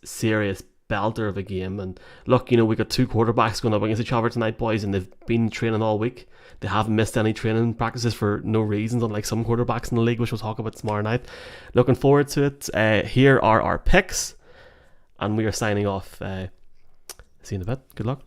belter of a game. And look, we got 2 quarterbacks going up against each other tonight, boys, and they've been training all week. They haven't missed any training practices for no reasons, unlike some quarterbacks in the league, which we'll talk about tomorrow night. Looking forward to it. Here are our picks, and we are signing off. See you in a bit. Good luck.